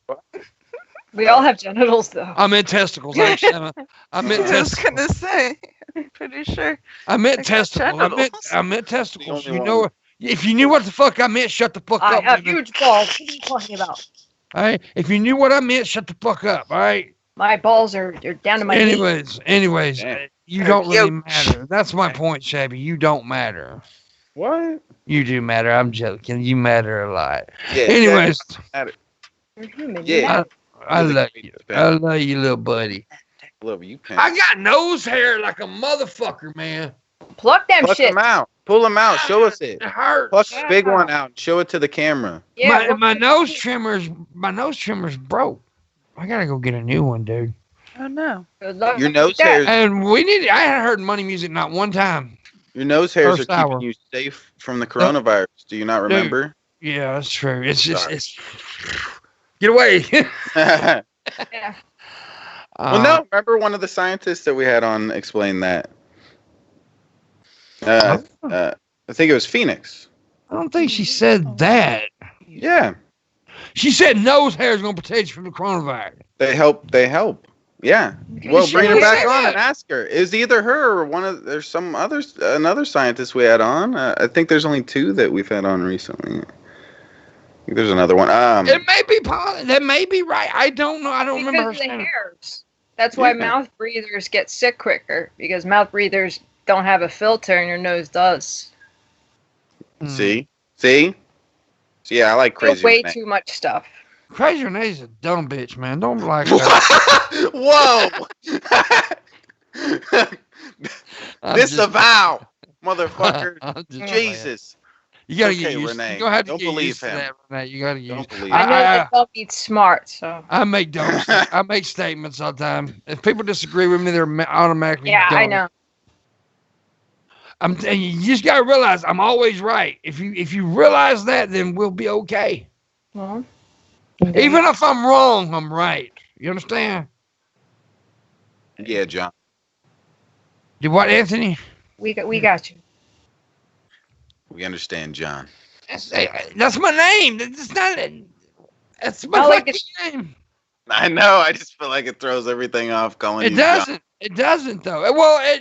We all have genitals, though. I meant testicles. Actually. I meant I was testicles. gonna say, I'm pretty sure. I meant I got testicles. genitals. I meant testicles. The only You know, if you knew what the fuck I meant, shut the fuck I up. have women. huge balls. What are you talking about? All right. If you knew what I meant, shut the fuck up. All right. My balls are down to my knees. Anyways, Damn. you don't really Huge. matter. That's my point, Shabby. You don't matter. What? You do matter. I'm joking. You matter a lot. Yeah. Anyways, You're human. Yeah. I love you. I love you, little buddy. Love you, Pimp. I got nose hair like a motherfucker, man. Pluck them Pluck shit. them out. Pull them out. Show us it. It hurts. Pluck the big one out and show it to the camera. Yeah, my nose trimmer's broke. I gotta go get a new one, dude. Oh no. Your nose hairs. And I hadn't heard money music not one time. Your nose hairs First are keeping hour. you safe from the coronavirus. Do you not remember? Yeah, that's true. It's just Sorry. it's get away. Yeah. Well, no. Remember one of the scientists that we had on explained that. I think it was Phoenix. I don't think she said that. Yeah, She said nose hair is gonna protect you from the coronavirus. they help. Yeah. Well, She bring her did back say on that. and ask her. It was either her or one of. There's some others. Another scientist we had on. I think there's only two that we've had on recently. I think there's another one. It may be that may be right. I don't know. I don't remember her Because of the saying. hairs. That's why Yeah. mouth breathers get sick quicker, because mouth breathers don't have a filter and your nose does. See. So, yeah, I like Feel crazy. way Renee. too much stuff. Crazy Renee's a dumb bitch, man. Don't like her. Whoa! I'm Disavow, motherfucker. I'm just playing. Jesus. You gotta Okay, get used. Renee. You don't have to Don't get believe used to him. that, Renee. You gotta get Don't used. believe I know it. that dumb eats smart, so. I make dumb. I make statements all the time. If people disagree with me, they're automatically. Yeah, I dumb. know. And you just gotta realize I'm always right. If you realize that, then we'll be okay. Well, Even if I'm wrong, I'm right. You understand? Yeah, John. Did what, Anthony? we got you. We understand, John. That's my name. That's not it. That's my I like fucking name. I know. I just feel like it throws everything off calling It you John. doesn't. It doesn't though. Well,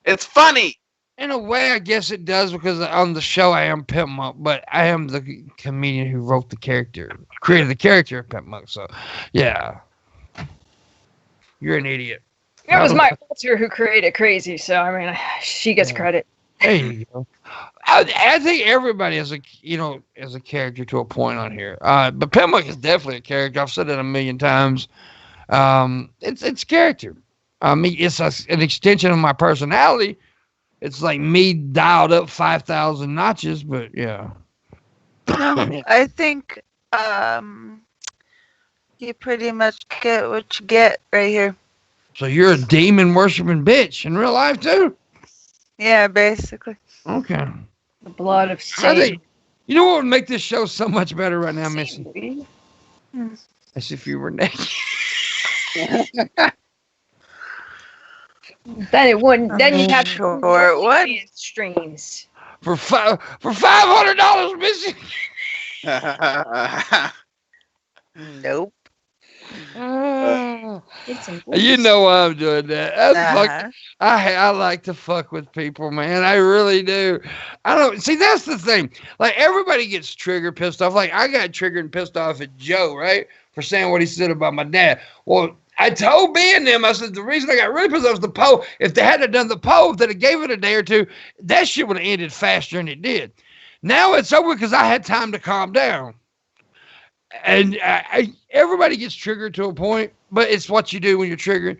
It's funny. In a way, I guess it does because on the show I am Pimpmunk, but I am the comedian who wrote the character, created the character of Pimpmunk. So, yeah, you're an idiot. It was my culture who created Crazy, so I mean, she gets credit. There you go. I think everybody has a character to a point on here. But Pimpmunk is definitely a character. I've said it a million times. It's character. I mean, it's an extension of my personality. It's like me dialed up 5,000 notches, but yeah. No, I think you pretty much get what you get right here. So you're a demon worshiping bitch in real life too? Yeah, basically. Okay. The blood of I Satan. think, you know what would make this show so much better right now, Missy? As if you were naked. Then it wouldn't. Then you'd have Sure, what? streams. For $500, Missy. Nope. You know why I'm doing that. Uh-huh. I like to fuck with people, man. I really do. I don't see. That's the thing. Like everybody gets triggered, pissed off. Like I got triggered and pissed off at Joe, right, for saying what he said about my dad. Well, I told B and them. I said the reason I got really pissed off was the poll. If they hadn't done the poll, that it gave it a day or two, that shit would have ended faster than it did. Now it's over because I had time to calm down. And everybody gets triggered to a point, but it's what you do when you're triggered.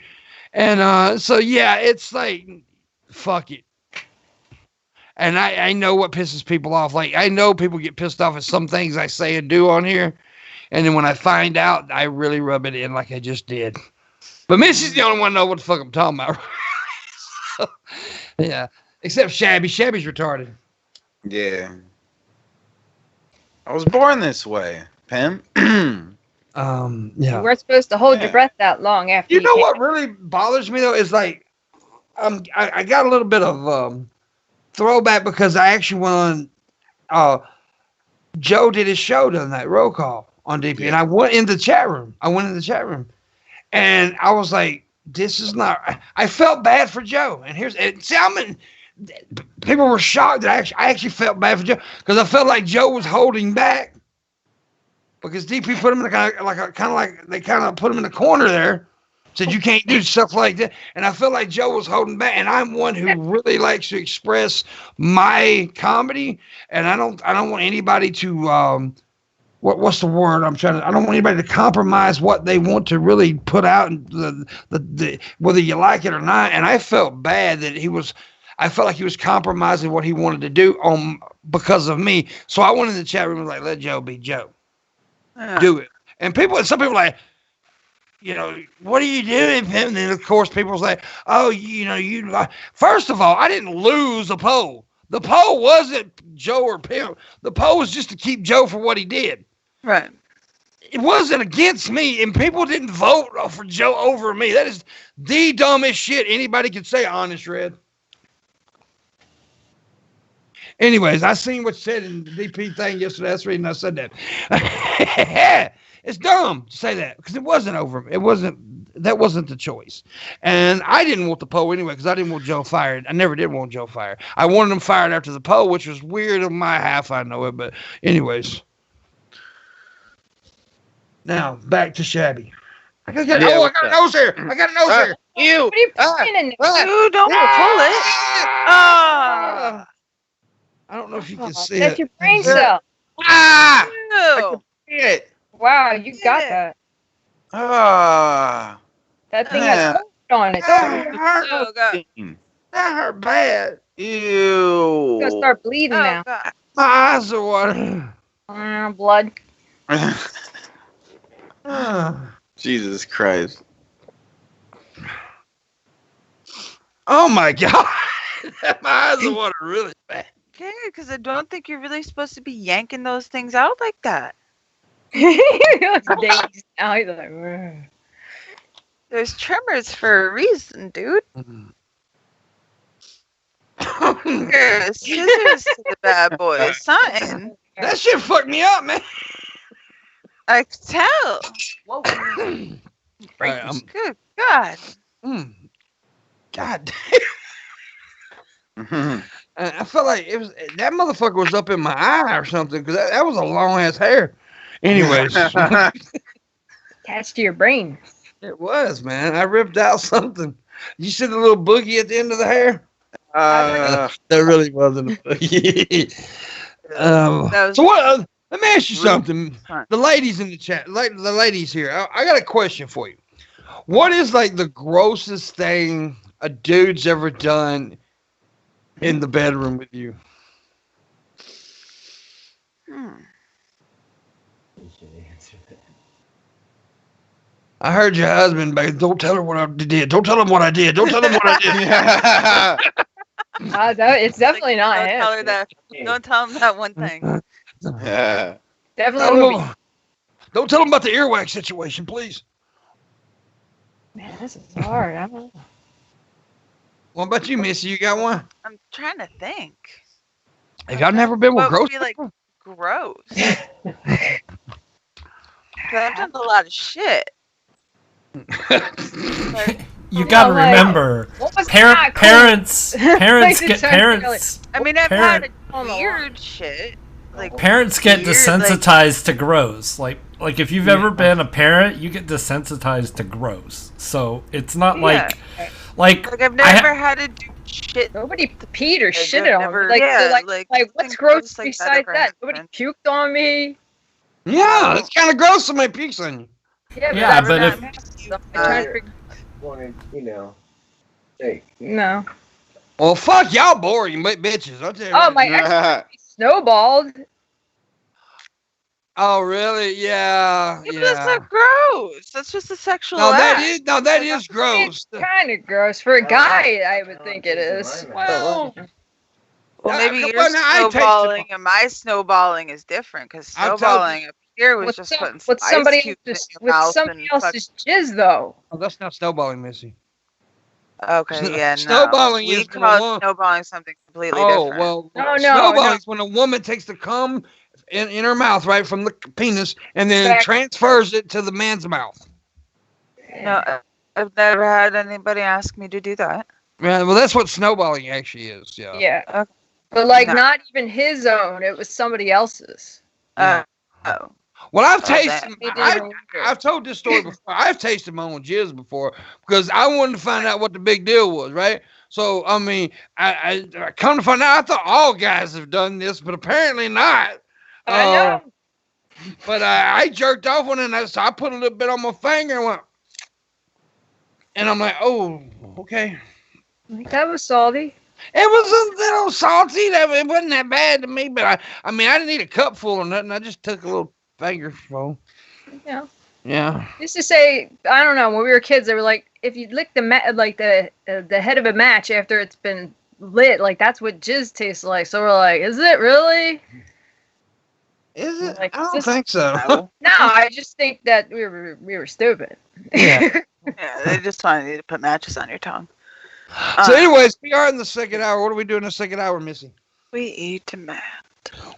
And so, yeah, it's like, fuck it. And I know what pisses people off. Like, I know people get pissed off at some things I say and do on here. And then when I find out, I really rub it in like I just did. But Missy's the only one that knows what the fuck I'm talking about. So, yeah. Except Shabby. Shabby's retarded. Yeah. I was born this way, Pim. Yeah. You weren't supposed to hold your breath that long after. You know what really bothers me though is like, I got a little bit of throwback because I actually went on. Joe did his show on that roll call on DP, and I went in the chat room. And I was like, "This is not." I felt bad for Joe, and people were shocked that I actually felt bad for Joe because I felt like Joe was holding back. Because DP put him in they kind of put him in the corner there, said you can't do stuff like that, and I felt like Joe was holding back. And I'm one who really likes to express my comedy, and I don't want anybody to what's the word I'm trying to? I don't want anybody to compromise what they want to really put out, and the whether you like it or not. And I felt bad that I felt like he was compromising what he wanted to do because of me. So I went in the chat room and was like, let Joe be Joe. Do it. And some people are like, what are you doing? And then of course people say, oh, first of all, I didn't lose a poll. The poll wasn't Joe or Pim. The poll was just to keep Joe for what he did. Right. It wasn't against me, and people didn't vote for Joe over me. That is the dumbest shit anybody could say, Honest Red. Anyways, I seen what you said in the DP thing yesterday. That's the reason I said that. It's dumb to say that because it wasn't over. That wasn't the choice. And I didn't want the poll anyway because I didn't want Joe fired. I never did want Joe fired. I wanted him fired after the poll, which was weird on my half. I know it. But anyways. Now, back to Shabby. I got a nose hair. I got a nose hair. You. What are you putting in there? You don't pull it. Ah. I don't know if you can see That's it. your brain cell. Ah! Ew. It. Wow, you got that. Ah. That thing has holes on it. Don't Oh, God. That hurt bad. Ew. you gonna start bleeding Oh, now. God. My eyes are watering. Blood. Jesus Christ. Oh my God. My eyes are watering really bad. Okay, because I don't think you're really supposed to be yanking those things out like that. He looks dazed now. He's like, "Ugh." There's trimmers for a reason, dude. There's scissors to the bad boy. Something. That shit fucked me up, man. I can tell. Whoa. Right, Good God. God damn. I felt like it was that motherfucker was up in my eye or something because that was a long ass hair. Anyways, Attached to your brain. it was, man. I ripped out something. You see the little boogie at the end of the hair? There really wasn't a boogie. So what? Let me ask you something. The ladies in the chat, the ladies here. I got a question for you. What is like the grossest thing a dude's ever done in the bedroom with you? I heard your husband, babe. Don't tell her what I did. Don't tell him what I did. Don't tell him what I did. It's definitely not Don't him. tell her that. Don't tell him that one thing. Definitely. Don't tell him about the earwax situation, please. Man, this is hard. I don't know. What about you, Missy? You got one? I'm trying to think. Have y'all never been with What gross? would be like gross? 'Cause I've done a lot of shit. Like, You gotta like, remember, what was parents that get parents. I mean, I've Parent- had weird shit. Like Parents get weird, desensitized to gross. Like if you've ever been a parent, you get desensitized to gross. So it's not like Like I've never had to do shit. Nobody peed or I've shitted on me. never- Like, yeah, like like, what's things gross like that besides ever that? Nobody happened. puked on me. Yeah, it's kind of gross. Somebody pukes on you. Yeah, but Never if- gotten Wanted, steak. No. Well, fuck y'all, boring bitches. I'll tell you. Oh, what. my ex snowballed. Oh, really? Yeah. Yeah, but that's not gross. That's just a sexual No, act. that is gross. Kind of gross for a guy. I would think it is. Well, Well, maybe come your on, now, I tasted snowballing and my snowballing is different because I told snowballing up here was With just some- putting with ice somebody cubes else's, in your with mouth somebody and else's jizz though. Oh, that's not snowballing, Missy. Okay, Snow- yeah, no. snowballing We is when a call woman- snowballing something completely Oh, different. well, No, snowballing no. is when a woman takes the cum in her mouth, right, from the penis, and then Back. transfers it to the man's mouth. No, I've never had anybody ask me to do that. Yeah, well, that's what snowballing actually is. Yeah. Yeah. Okay. But like No. not even his own. It was somebody else's. Yeah. Oh. Well, I've Oh, tasted. that- I've told this story before. I've tasted my own jizz before because I wanted to find out what the big deal was, right? So I mean, I come to find out, I thought all guys have done this, but apparently not. I know. But I jerked off on it, and so I put a little bit on my finger and went, and I'm like, oh, okay. That was salty. It was a little salty. It wasn't that bad to me, but I mean, I didn't need a cup full or nothing. I just took a little fingerful. Yeah. Yeah. Used to say, I don't know, when we were kids, they were like, if you lick the the head of a match after it's been lit, like that's what jizz tastes like. So we're like, is it really? Is it? Like, I don't this- think so. No, I just think that we were stupid. Yeah. Yeah, they just wanted you to put matches on your tongue. So, anyways, we are in the second hour. What are we doing in the second hour, Missy? We eat demand.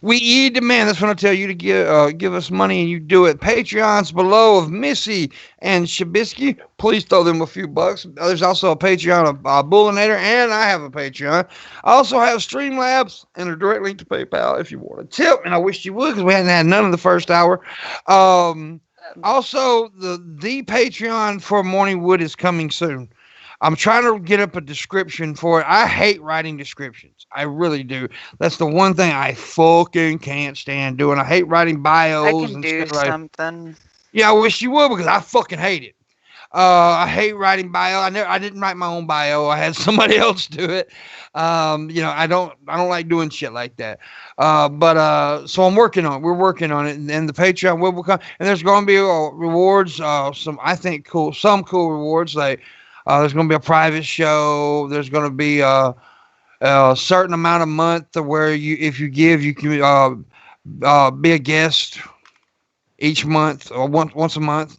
We eat demand. That's when I tell you to give us money, and you do it. Patreons below of Missy and Shabisky. Please throw them a few bucks. There's also a Patreon of Booleanenator, and I have a Patreon. I also have Streamlabs and a direct link to PayPal if you want to tip. And I wish you would because we hadn't had none in the first hour. Also, the Patreon for Morning Wood is coming soon. I'm trying to get up a description for it. I hate writing descriptions. I really do. That's the one thing I fucking can't stand doing. I hate writing bios. I can and do shit like. something. Yeah, I wish you would because I fucking hate it. I hate writing bio. I didn't write my own bio. I had somebody else do it. I don't like doing shit like that. So I'm working on it. We're working on it, and the Patreon will become. And there's going to be rewards. Some cool rewards like. There's going to be a private show. There's going to be a certain amount a month where if you give, you can be a guest each month or once a month.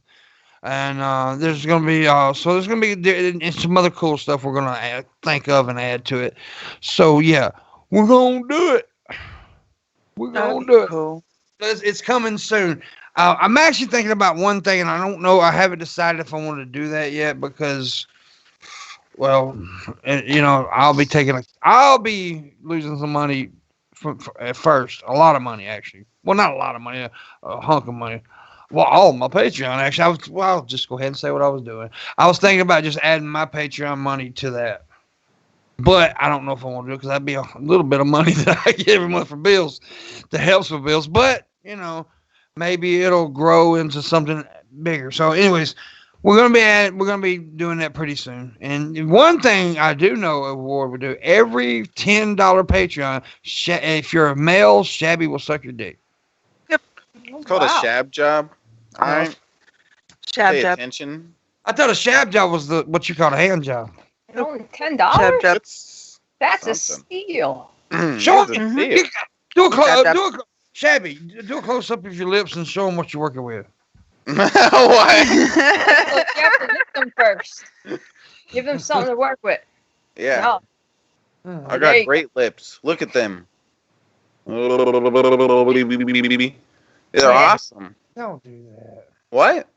And there's going to be and some other cool stuff we're going to think of and add to it. So yeah, we're going to do it. We're going to do it. Cool. It's coming soon. I'm actually thinking about one thing, and I don't know. I haven't decided if I want to do that yet because Well, I'll be losing some money at first. A lot of money, actually. Well, not a lot of money, a hunk of money. Well, all of my Patreon, actually. I'll just go ahead and say what I was doing. I was thinking about just adding my Patreon money to that. But I don't know if I want to do it because that'd be a little bit of money that I get every month for bills that helps with bills. But, maybe it'll grow into something bigger. So, anyways, we're gonna be doing that pretty soon. And one thing I do know Award will do every $10 Patreon. If you're a male, Shabby will suck your dick. Yep. It's called a shab job. All right. Shab Pay job. attention. I thought a shab job was what you call a hand job. Only $10? Shab job. That's a Something. steal. Show Here's them. the deal. Do a close. Shab job. Shabby, do a close up of your lips and show them what you're working with. What? Look, you have to lift them first. Give them something to work with. Yeah. No. I There got you great lips. Look at them. They're awesome. Don't do that. What?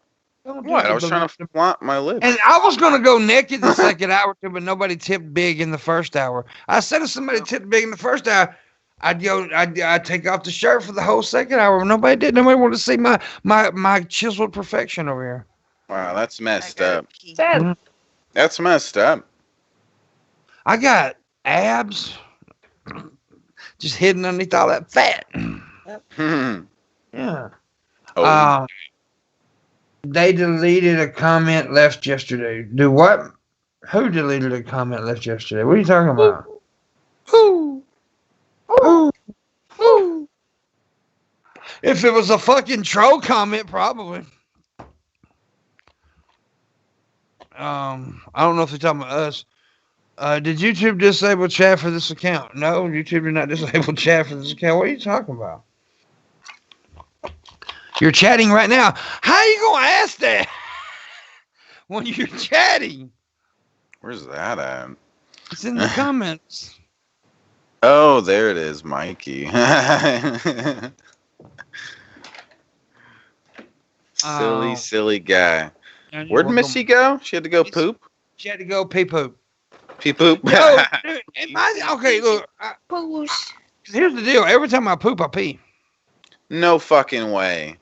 Don't do What? that. I was trying to flaunt my lips. And I was gonna go naked the second hour too, but nobody tipped big in the first hour. I said if somebody tipped big in the first hour, I'd take off the shirt for the whole second hour. Nobody did. Nobody wanted to see my chiseled perfection over here. Wow, that's messed up. Sad. That's messed up. I got abs just hidden underneath all that fat. Yeah. Oh, They deleted a comment left yesterday. Do what? Who deleted a comment left yesterday? What are you talking about? Who? If it was a fucking troll comment, probably. I don't know if they're talking about us. Did YouTube disable chat for this account? No, YouTube did not disable chat for this account. What are you talking about? You're chatting right now. How are you gonna ask that when you're chatting? where's that at? It's in the comments. Oh, there it is, Mikey. Oh. Silly guy. And Where'd you're Missy go? She had to go It's- poop? She had to go pee poop. Pee poop? Yo, dude, okay, look. Boosh. Here's the deal. Every time I poop, I pee. No fucking way.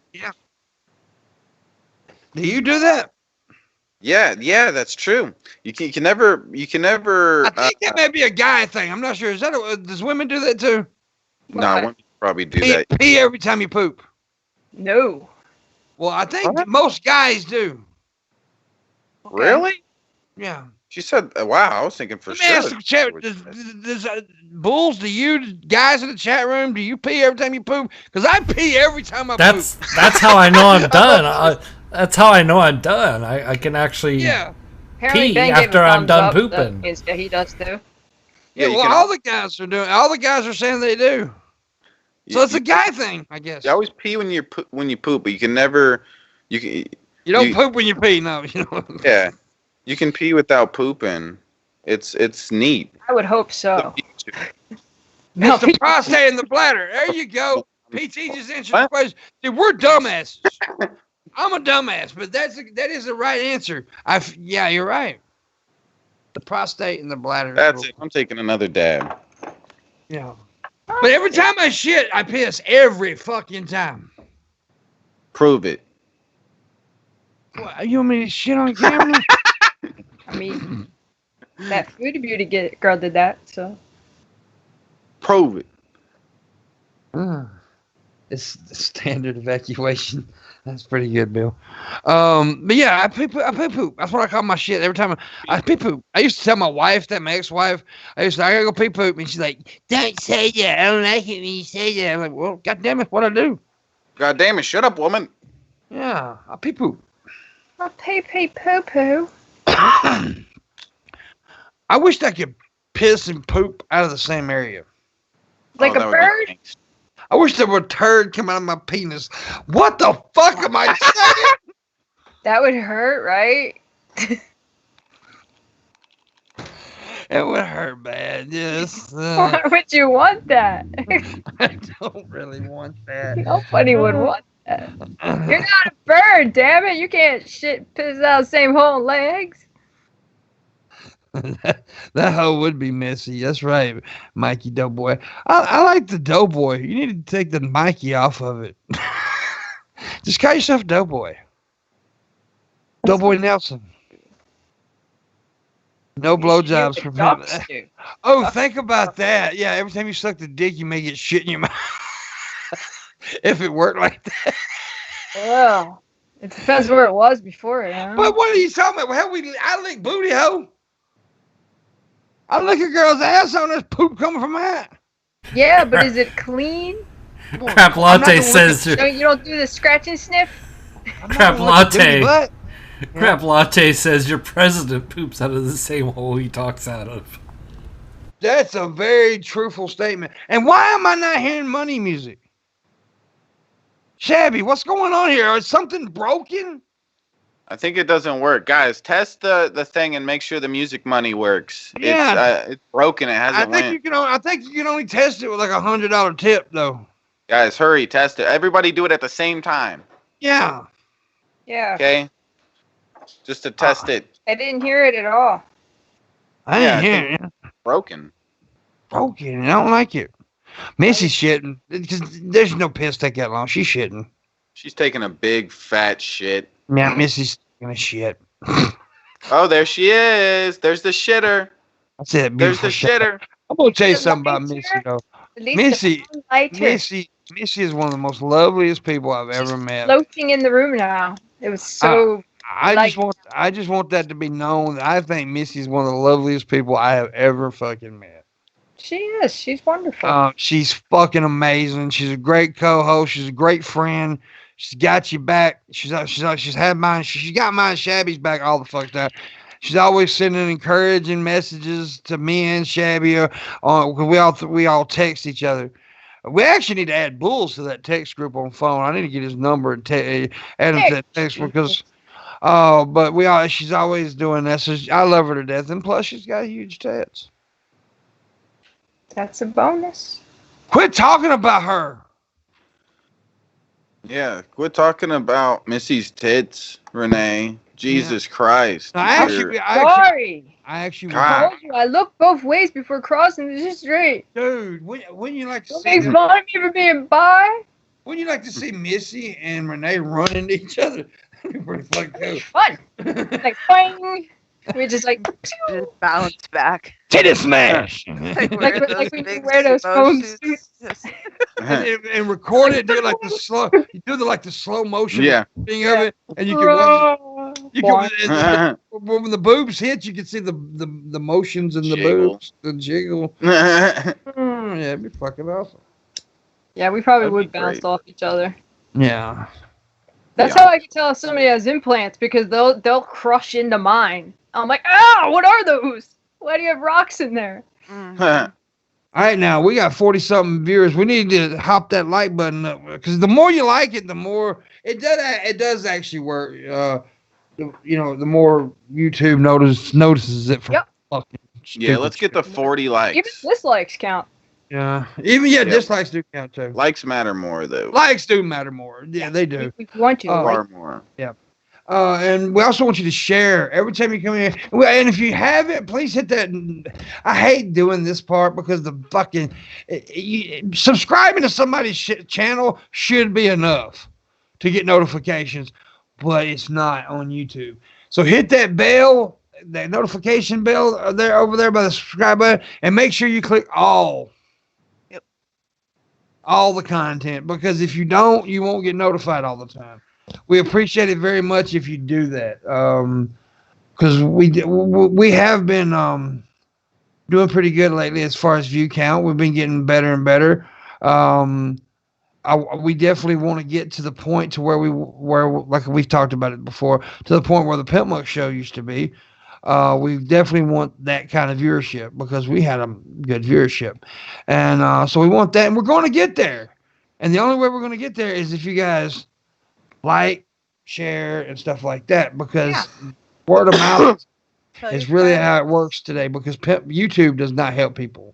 Do you do that? Yeah, that's true. You can never. I think that may be a guy thing. I'm not sure. Does women do that too? No, women probably do Pee, that. pee every time you poop. No. Well, I think What? most guys do. Really? Yeah. She said, "Wow." I was thinking for Let me sure. ask the chat. Bulls, do you guys in the chat room, do you pee every time you poop? Because I pee every time I That's poop. how I know I'm done. That's how I know I'm done. I can actually Yeah. Apparently pee Ben gave a after I'm thumbs done up that pooping. he does too. Yeah, Yeah, you well, can- all the guys are doing. All the guys are saying they do. So it's a guy thing, I guess. You always pee when you poop, but you can never. You You don't you- poop when you pee. No, you know. yeah. You can pee without pooping. It's neat. I would hope so. It's the prostate and the bladder. There you go. PT just answered the What? question. Dude, we're dumbasses. I'm a dumbass, but that is the right answer. Yeah, you're right. The prostate and the bladder. That's it. I'm taking another dab. Yeah. But every time I shit, I piss every fucking time. Prove it. What, you want me to shit on camera? I mean, that foodie beauty girl did that, so. Prove it. It's the standard evacuation. That's pretty good, Bill. But yeah, I pee poop. That's what I call my shit every time I pee poop. I used to tell my wife, my ex-wife, I gotta go pee poop, and she's like, "Don't say that. I don't like it when you say that." I'm like, "Well, goddamn it, what I do?" God damn it! Shut up, woman. Yeah, I pee poop. A pee poo poo. I wished I could piss and poop out of the same area. Like Oh, a that would be bird? nice. I wish there were a turd come out of my penis. What the fuck am I saying? That would hurt, right? It would hurt bad. Yes. Why would you want that? I don't really want that. Nobody would want that. You're not a bird, damn it. You can't piss out the same hole in legs. That hoe would be Missy. That's right, Mikey Doughboy. I like the Doughboy. You need to take the Mikey off of it. Just call yourself Doughboy. Doughboy Nelson. No blowjobs for him. Oh, think about that. Yeah, every time you suck the dick, you may get shit in your mouth. If it worked like that. Well, it depends where it was before it. Huh? But what are you talking about? Hell, I lick booty, hoe. I lick a girl's ass on this poop coming from that. Yeah, but is it clean? Crap Latte says. So you don't do the scratch and sniff? Crap Latte. Crap Latte says your president poops out of the same hole he talks out of. That's a very truthful statement. And why am I not hearing money music? Shabby, what's going on here? Is something broken? I think it doesn't work. Guys, test the thing and make sure the music money works. Yeah. It's broken. It hasn't went. I think you can only test it with like $100 tip, though. Guys, hurry, test it. Everybody do it at the same time. Yeah. Yeah. Okay? Just to test it. I didn't hear it at all. I didn't hear it. Broken. Broken. I don't like it. Missy's shitting. There's no piss take that long. She's shitting. She's taking a big fat shit. Yeah, Missy's taking a shit. Oh, there she is. There's the shitter. That's it. There's the shitter. I'm gonna tell you something about Missy though. Missy is one of the most loveliest people I've ever met. Floating in the room now. It was so. I just want that to be known. I think Missy's one of the loveliest people I have ever fucking met. She is. She's wonderful. She's fucking amazing. She's a great co-host. She's a great friend. She's got you back. She's had mine. She got mine. Shabby's back all the fuck time. She's always sending encouraging messages to me and Shabby. Because we all text each other. We actually need to add Bulls to that text group on phone. I need to get his number and add him to that text because. But she's always doing that. So I love her to death, and plus she's got huge tits. That's a bonus. Quit talking about her. Yeah, quit talking about Missy's tits, Renee. Jesus Christ. I actually told you I look both ways before crossing the street. Dude, wouldn't you like to Don't see make fun of me for being bi? Wouldn't you like to see Missy and Renee run into each other? That'd be pretty fucking cool. Fun. Like boing. We just like Just bounce back. Titty smash. like when you wear those phone suits. and record it. Do like the slow. You do the slow motion thing of it, and you can watch. When the boobs hit, you can see the motions in the boobs, the jiggle. Yeah, it'd be fucking awesome. Yeah, we probably would bounce off each other. Yeah. That's how I can tell if somebody has implants because they'll crush into mine. I'm like, what are those? Why do you have rocks in there? All right, now we got 40-something viewers. We need to hop that like button up because the more you like it, the more it does actually work. The more YouTube notices it for fucking stupid. Yeah, let's get the 40 likes. Even dislikes count. Yeah, dislikes do count too. Likes matter more though. Likes do matter more. Yeah, they do. We want you far more. Yeah. And we also want you to share every time you come in. And if you haven't, please hit that. I hate doing this part because the fucking subscribing to somebody's channel should be enough to get notifications, but it's not on YouTube. So hit that bell, that notification bell over there by the subscribe button, and make sure you click all. Yep. All the content, because if you don't, you won't get notified all the time. We appreciate it very much if you do that, because we have been doing pretty good lately as far as view count. We've been getting better and better. We definitely want to get to the point to where like we've talked about it before, to the point where the Pimpmunk show used to be. We definitely want that kind of viewership because we had a good viewership, and so we want that, and we're going to get there. And the only way we're going to get there is if you guys like, share, and stuff like that, because word of mouth is really how it works today, because YouTube does not help people.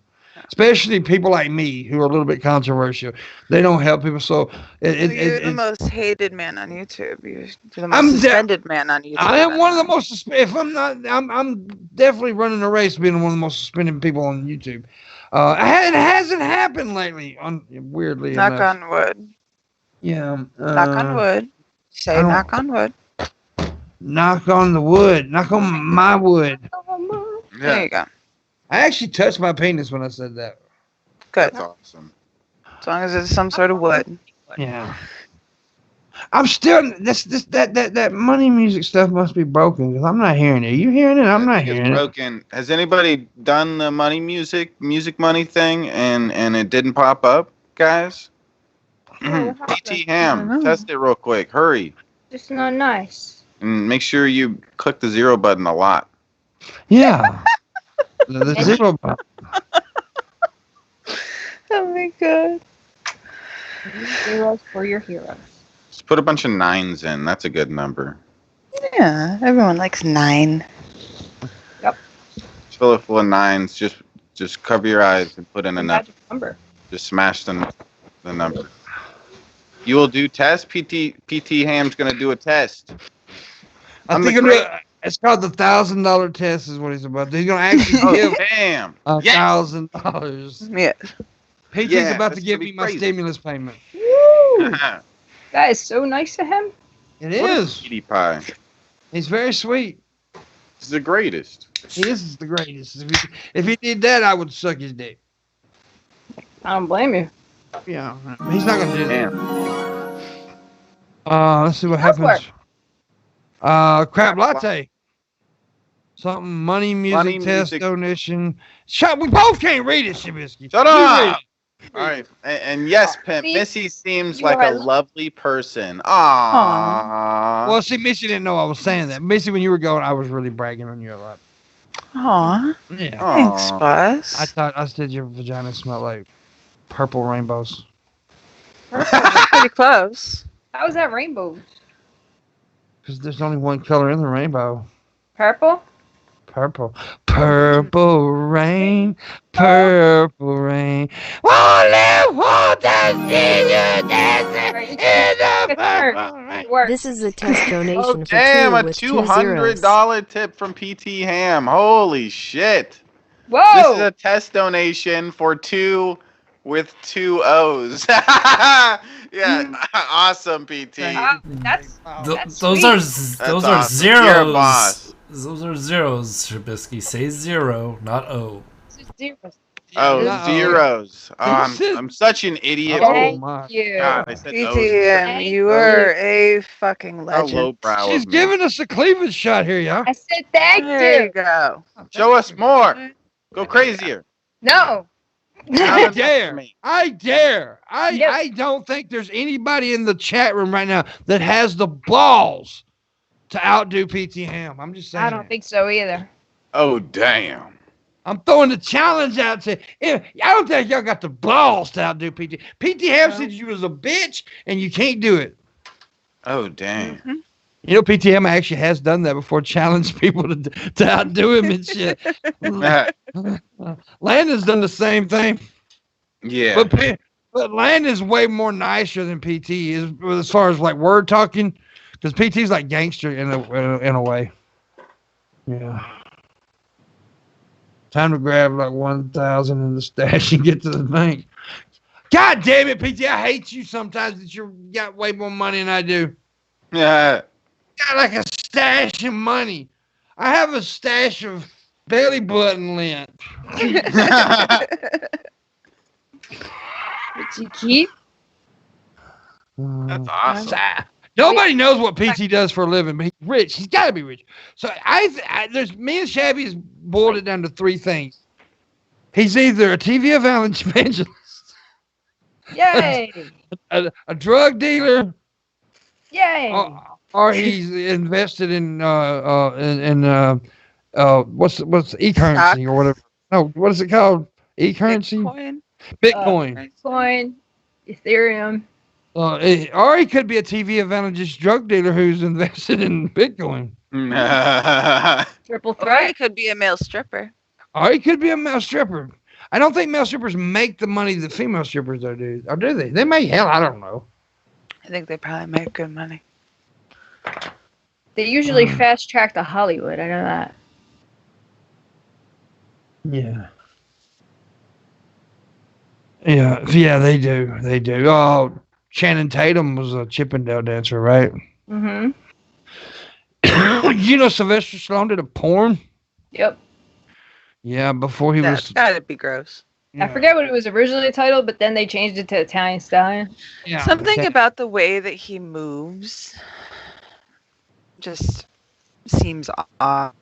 especially people like me who are a little bit controversial. They don't help people. So You're the most hated man on YouTube. You're the most I'm suspended man on YouTube. I am one of the most. If I'm not, I'm definitely running a race being one of the most suspended people on YouTube. It hasn't happened lately. Weirdly Knock enough. on wood. Yeah. Knock on wood. Say knock on wood. Knock on the wood. Knock on my wood. There you go. I actually touched my penis when I said that. Good. That's awesome. As long as it's some sort of wood. Yeah. I'm still that money music stuff must be broken because I'm not hearing it. You hearing it? I'm not hearing it. Broken. Has anybody done the money music money thing and it didn't pop up, guys? PT Ham, test it real quick. Hurry. It's not nice. And make sure you click the 0 button a lot. Yeah. the 0 button. Oh my god. Heroes for your heroes. Just put a bunch of 9s in. That's a good number. Yeah, everyone likes 9. Fill it full of 9s. Just cover your eyes and put in a number. Number. Just smash the number. You will do test. PT Ham's gonna do a test. I think it's called the $1,000 test is what he's about. He's gonna actually give damn $1,000. Yeah. PT's about to give me my stimulus payment. Woo! That is so nice of him. It is. Cutie pie. He's very sweet. He's the greatest. He is the greatest. If he did that, I would suck his dick. I don't blame you. Yeah, he's not gonna do that. Let's see what Go for happens. Crap latte. Something money music test donation. Shut. We both can't read it, Shabisky. Shut up. All right, and yes, Pimp. Missy seems like a lovely person. Aww. Well, see, Missy didn't know I was saying that. Missy, when you were going, I was really bragging on you a lot. Aw. Yeah. Thanks, Buzz. I said your vagina smelled like purple rainbows. Pretty close. How is that rainbow? Because there's only one color in the rainbow. Purple? Purple. Purple rain. Purple rain. Only want to see you dancing in the purple rain. This is a test donation Oh for damn! two A with 2 zeros. $200 tip from PT Ham. Holy shit! Whoa! This is a test donation for 2 with 2 O's. Yeah, awesome, PT. That's Those sweet. are awesome. zeros. You're a boss. Those are zeros, Shabisky. Say 0, not O. Zeros. Oh, Uh-oh. zeros. Oh, I'm such an idiot. Thank my you. God, I said O's. PTM, you are a fucking How legend. lowbrow She's of me. giving us a cleavage shot here, y'all. I said thank There you you. go. Show us more. Go crazier. No. I dare. I dare. Yep. I don't think there's anybody in the chat room right now that has the balls to outdo PT Ham. I'm just saying. I don't think so either. Oh, damn. I'm throwing the challenge out to. I don't think y'all got the balls to outdo PT. PT Ham said you was a bitch and you can't do it. Oh, dang. You know, PT Ham actually has done that before, challenged people to outdo him and shit. Landon's done the same thing. Yeah. But Landon's way more nicer than PT is as far as like word talking, because PT's like gangster in a way. Yeah. Time to grab like 1,000 in the stash and get to the bank. God damn it, PT! I hate you sometimes that you got way more money than I do. Yeah. Got like a stash of money. I have a stash of belly button lint. Did you keep? That's awesome. Nobody knows what PT does for a living, but he's rich. He's got to be rich. So there's me and Shabby has boiled it down to 3 things. He's either a TV evangelist, Yay! a drug dealer, Yay! or he's invested in what's e-currency or whatever. No, what is it called? E-currency? Bitcoin. Bitcoin, Ethereum. Or he could be a TV evangelist drug dealer who's invested in Bitcoin. Triple Or threat. he could be a male stripper. Or he could be a male stripper. I don't think male strippers make the money that female strippers do. Or do they? They may. Hell, I don't know. I think they probably make good money. They usually fast track to Hollywood. I know that. Yeah. Yeah, they do. They do. Oh, Channing Tatum was a Chippendale dancer, right? Mm-hmm. You know Sylvester Stallone did a porn? Yep. Yeah, before he That's was... gotta be gross. Yeah. I forget what it was originally titled, but then they changed it to Italian Stallion. Yeah, Something okay. about the way that he moves just seems odd.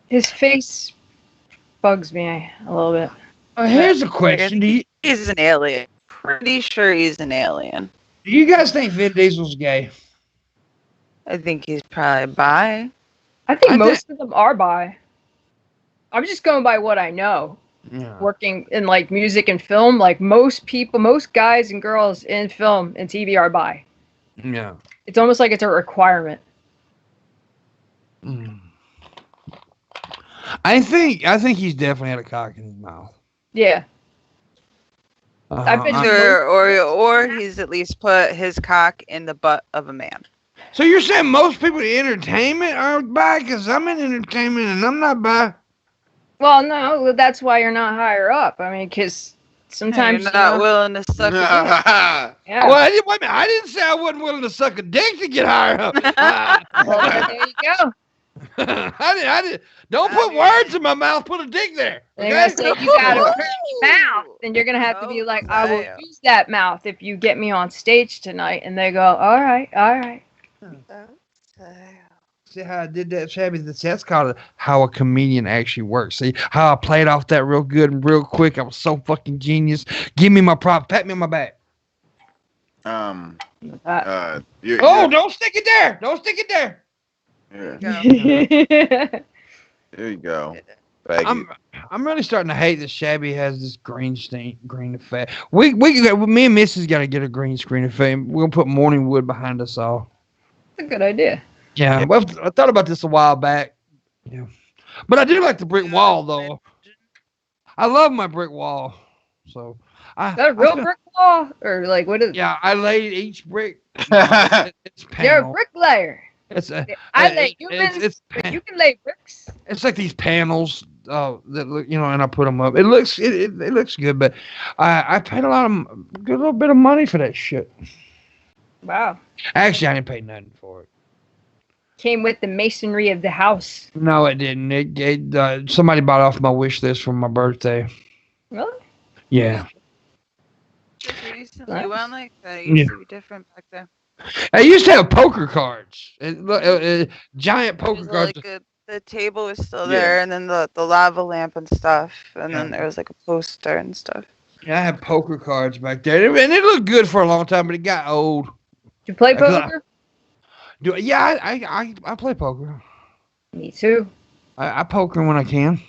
His face bugs me a little bit. Here's a question. He's an alien. Pretty sure he's an alien. Do you guys think Vin Diesel's gay? I think he's probably bi. I think I most of them are bi. I'm just going by what I know. Yeah. Working in like music and film, like most guys and girls in film and TV are bi. Yeah. It's almost like it's a requirement. Mm. I think he's definitely had a cock in his mouth. Yeah. I bet you- Or he's at least put his cock in the butt of a man. So you're saying most people in entertainment are bi? Because I'm in entertainment and I'm not bi. Well, no, that's why you're not higher up. I mean, because sometimes You're not willing to suck a dick. Yeah. Well, wait a minute. I didn't say I wasn't willing to suck a dick to get higher up. Well, there you go. I didn't. Don't put words in my mouth. Put a dick there. They're Okay? gonna say you got a pretty mouth, and you're gonna have to be like, I will use that mouth if you get me on stage tonight. And they go, all right, all right. See how I did that, Shabby? That's called how a comedian actually works. See how I played off that real good and real quick. I was so fucking genius. Give me my prop. Pat me on my back. Don't Stick it there. Don't stick it there. Yeah. There you go. I'm really starting to hate that Shabby has this green effect. Me and Missy's got to get a green screen effect. We're gonna put morning wood behind us all. That's a good idea. Yeah, well, I thought about this a while back. Yeah, but I do like the brick wall though. I love my brick wall. So Is that a real brick wall or like what is? Yeah, I laid each brick. It's panel. You're a bricklayer. I lay humans, but you can lay bricks. It's like these panels that look, and I put them up. It looks good, but I paid a little bit of money for that shit. Wow. Actually, I didn't pay nothing for it. Came with the masonry of the house. No, it didn't. It somebody bought off my wish list for my birthday. Really? Yeah. Recently one like that used to be different back there. I used to have poker cards. Giant poker cards. Like the table was still there, and then the lava lamp and stuff, and then there was like a poster and stuff. Yeah, I had poker cards back there, and it looked good for a long time, but it got old. Did you play poker? I play poker. Me too. I poker when I can.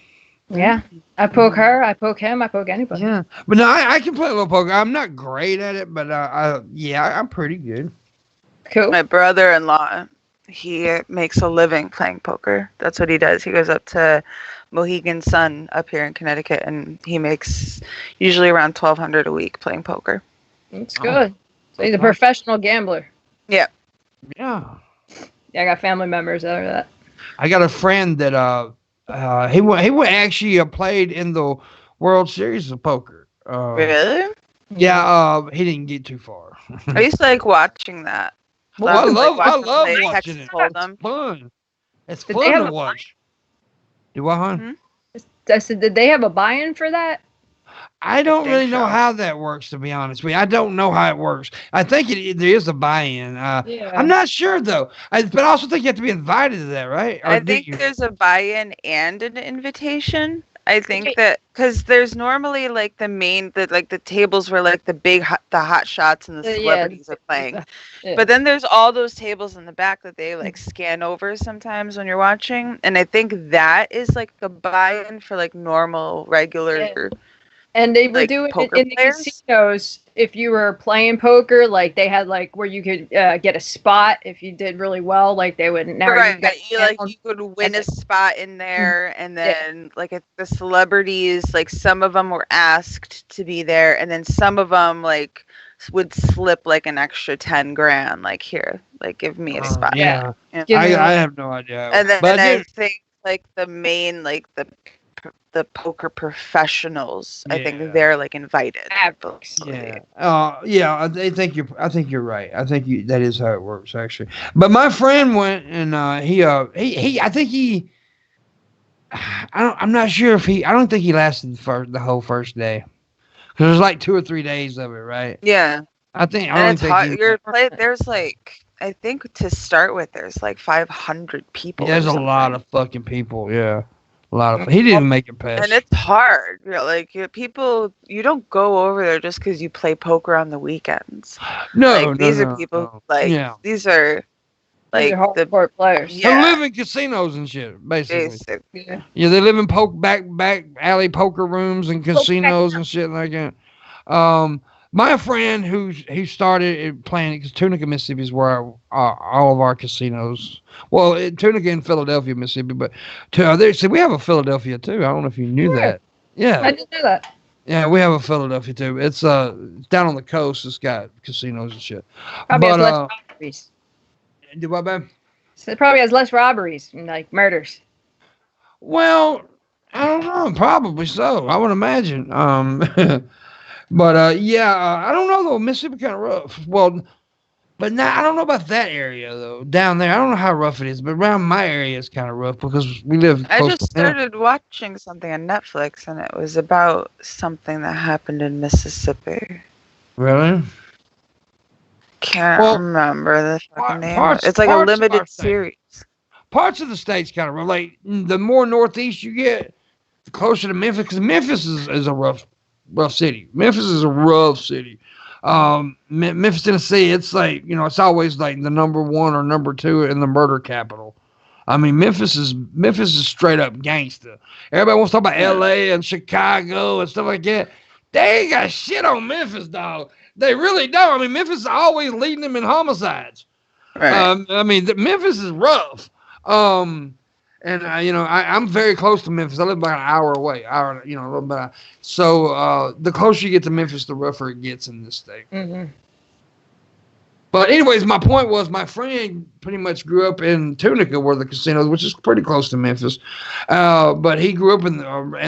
Yeah, I poke her, I poke him, I poke anybody. Yeah, but no, I can play a little poker. I'm not great at it, but I'm pretty good. Cool. My brother-in-law, he makes a living playing poker. That's what he does. He goes up to Mohegan Sun up here in Connecticut, and he makes usually around $1,200 a week playing poker. That's good. So he's a professional gambler. Yeah. Yeah. Yeah, I got family members out of that. I got a friend that he actually played in the World Series of Poker. Really? Yeah. He didn't get too far. I used to like watching that. Well, I love play watching it. It's fun. It's Did fun to watch. Do what, hon? I said, did they have a buy-in for that? I don't really know how that works, to be honest with you. I don't know how it works. I think there is a buy-in. I'm not sure, though. But I also think you have to be invited to that, right? Or I think there's a buy-in and an invitation. I think that because there's normally like the tables where like the hot shots and the celebrities are playing. Yeah. But then there's all those tables in the back that they like scan over sometimes when you're watching. And I think that is like a buy-in for like normal, regular And they were Like doing it poker in the players? casinos. If you were playing poker, like they had like where you could get a spot if you did really well. Like they would narrow Right, you got you could win a spot in there, and Yeah. then like the celebrities, like some of them were asked to be there, and then some of them like would slip like an extra 10 grand, like here, like give me a spot. Yeah. Yeah. Give me I have no idea. And then but I dude, think like the main like the poker professionals, I Yeah. think they're like invited. Absolutely. yeah. I think you're right. I think that is how it works actually. But my friend went and he I think he. I'm not sure if I don't think he lasted the whole first day. Because there's like 2 or 3 days of it, right? Yeah. I think. And I it's don't hot. think. There's like, I think to start with, there's like 500 people. There's or a lot something. of fucking people. Yeah, a lot of. He didn't make it past. And it's hard. People, you don't go over there just because you play poker on the weekends. no, Like, these no, are people no. like Yeah. these are like These are the hardcore players. They yeah, live in casinos and shit, basically. basic. Yeah. Yeah, they live in back alley poker rooms and casinos and shit like that. My friend who started playing because Tunica, Mississippi is where all of our casinos. Well, Tunica in Philadelphia, Mississippi, but we have a Philadelphia too. I don't know if you knew Yeah. that. Yeah, I didn't know that. yeah, we have a Philadelphia too. It's down on the coast. It's got casinos and shit. Probably has But, less robberies. Do what, babe? So it probably has less robberies and like murders. Well, I don't know. Probably so. I would imagine. But yeah, I don't know though. Mississippi kind of rough. Well, but now I don't know about that area though. Down there, I don't know how rough it is, but around my area it's kind of rough because we live. I close just to town. started watching something on Netflix, and it was about something that happened in Mississippi. Really? Can't Well, remember the fucking name. parts- It's like a parts of our limited state. series. Parts of the state's kind of rough. Like the more northeast you get, the closer to Memphis, because Memphis is a rough city. Memphis is a rough city. Memphis, Tennessee, it's like, it's always like the number 1 or number 2 in the murder capital. I mean, Memphis is straight up gangster. Everybody wants to talk about LA and Chicago and stuff like that. They ain't got shit on Memphis, dog. They really don't. I mean, Memphis is always leading them in homicides. Right. I mean, Memphis is rough. And I'm very close to Memphis. I live about an hour away. A little bit. So the closer you get to Memphis, the rougher it gets in this state. Mm-hmm. But anyways, my point was my friend pretty much grew up in Tunica, where the casinos, which is pretty close to Memphis. But he grew up in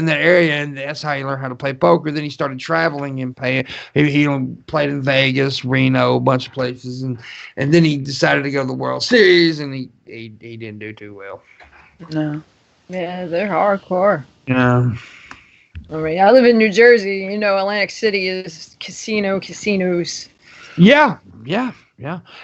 that area, and that's how he learned how to play poker. Then he started traveling and playing. He played in Vegas, Reno, a bunch of places, and then he decided to go to the World Series, and he didn't do too well. No. Yeah, they're hardcore. Yeah. I mean, I live in New Jersey. Atlantic City is casinos. Yeah.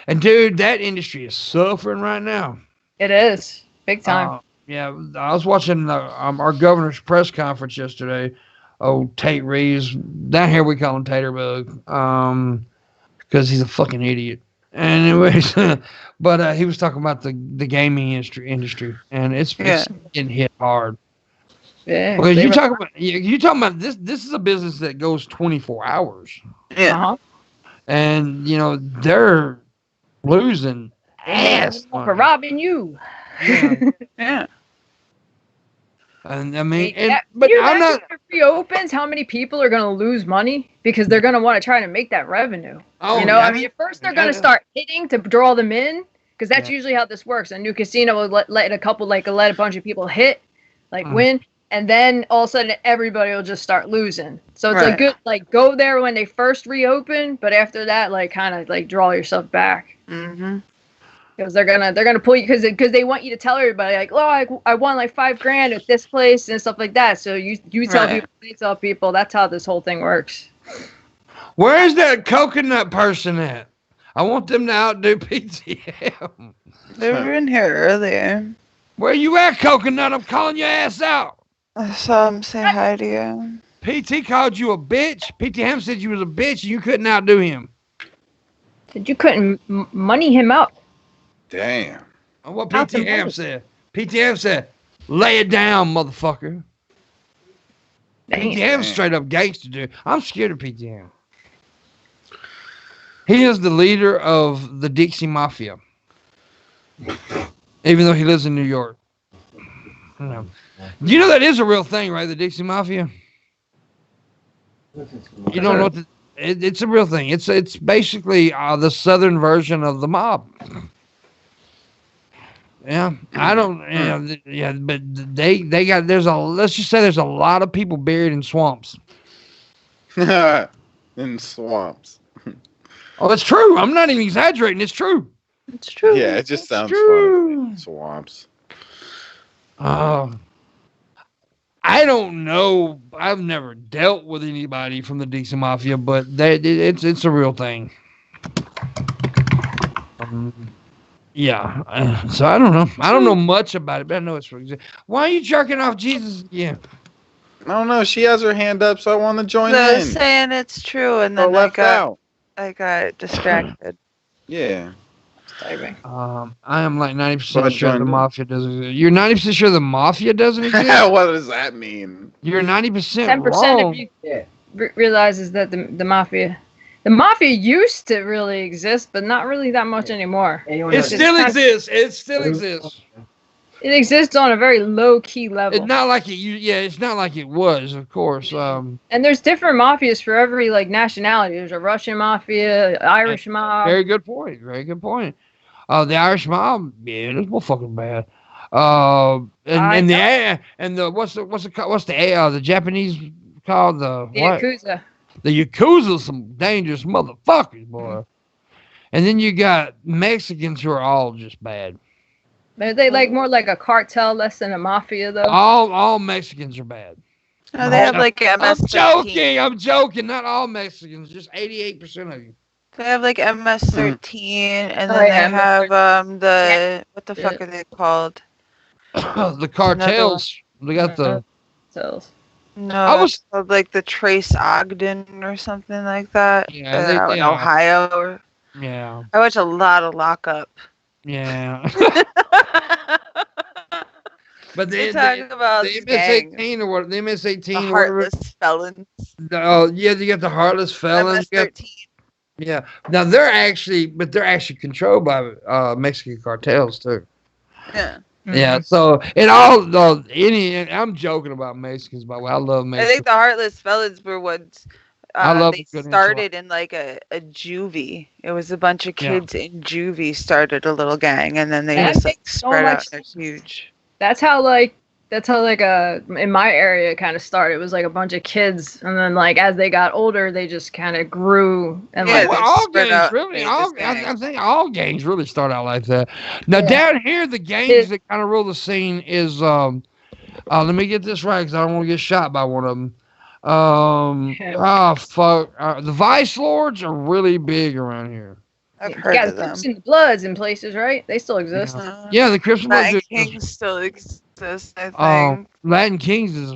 And dude, that industry is suffering right now. It is big time. Yeah, I was watching our governor's press conference yesterday. Oh, Tate Reeves. Down here we call him Taterbug, because he's a fucking idiot. Anyways, but he was talking about the gaming industry, and it's getting hit hard. Yeah. Because you talking about this. This is a business that goes 24 hours. Yeah. Uh-huh. And they're losing ass For money. robbing you. Yeah. Yeah. And I mean, but but I'm not. if it reopens, how many people are going to lose money because they're going to want to try to make that revenue? Oh, I mean, at first they're going to start hitting to draw them in, because that's usually how this works. A new casino will let a bunch of people hit, win, and then all of a sudden everybody will just start losing. So it's Right. good, go there when they first reopen, but after that, kind of draw yourself back. Mm-hmm. Because they're gonna pull you because they want you to tell everybody I won $5,000 at this place and stuff like that. So you tell people, they tell people. That's how this whole thing works. Where's that coconut person at? I want them to outdo PTM. They were in here earlier. Where you at, coconut? I'm calling your ass out. I saw him say hi to you. PT called you a bitch. PTM said you was a bitch and you couldn't outdo him. You couldn't money him out. Damn. And what Out the PTM money. said? PTM said, lay it down, motherfucker. PTM's straight up gangster, dude. I'm scared of PTM. He is the leader of the Dixie Mafia, even though he lives in New York. You know that is a real thing, right? The Dixie Mafia. You don't know what it's a real thing. It's basically the southern version of the mob. Yeah, I don't. Yeah, but they got. Let's just say there's a lot of people buried in swamps. In swamps. Oh, it's true. I'm not even exaggerating. It's true. It's true. Yeah, it just sounds fun. Swamps. I don't know. I've never dealt with anybody from the Dixie Mafia, but it's a real thing. Yeah. So I don't know. I don't know much about it, but I know it's for example. Why are you jerking off Jesus again? I don't know. She has her hand up, so I want to join I in. was saying it's true, and then left out. I got distracted. Yeah. I am like 90% sure the mafia doesn't exist. You're 90% sure the mafia doesn't exist? What does that mean? You're 90% 10% wrong. of you realizes that the mafia used to really exist, but not really that much anymore. It still exists. It still exists. It exists on a very low key level. It's not like it. It's not like it was, of course. And there's different mafias for every like nationality. There's a Russian mafia, Irish mob. Very good point. Very good point. The Irish mob, yeah, that's fucking bad. What's the Japanese called the Yakuza. The Yakuza, some dangerous motherfuckers, boy. And then you got Mexicans who are all just bad. They like more like a cartel, less than a mafia, though. All Mexicans are bad. Oh, they have like MS-13. I'm joking. Not all Mexicans, just 88% of you. They have like MS-13, and then they have what the fuck are they called? The cartels. They got the cartels. No, it's called like the Trace Ogden or something like that. Yeah, in Ohio. Yeah. I watch a lot of Lockup. Yeah. But they talk about the MS-18 or what? The MS-18, the Heartless Felons. Yeah, you got the Heartless Felons. MS-13. Yeah. Now they're actually controlled by Mexican cartels too. Yeah. Yeah. So I'm joking about Mexicans, by the way. I love Mexicans. I think the Heartless Felons were ones. They started in like a juvie. It was a bunch of kids in juvie started a little gang, and then they just like spread out. They're huge. That's how in my area it kind of started. It was like a bunch of kids, and then like as they got older, they just kind of grew and all gangs really. I think all gangs really start out like that. Now down here, the gangs that kind of rule the scene is let me get this right because I don't want to get shot by one of them. The Vice Lords are really big around here. I've heard of them. Crips and Bloods in places, right? They still exist. Yeah, the Crips and Bloods. Latin Kings still exist, I think. Latin Kings is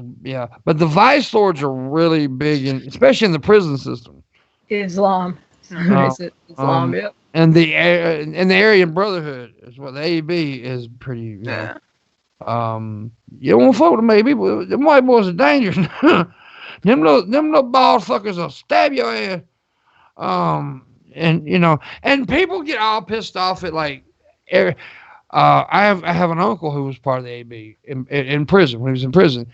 but the Vice Lords are really big, especially in the prison system. Islam. Islam, yep. And the Aryan Brotherhood is what the AB is pretty. You don't want to fuck with them, maybe. But them white boys are dangerous. Them little bald fuckers will stab your ass. And people get all pissed off at like, I have an uncle who was part of the AB in prison when he was in prison,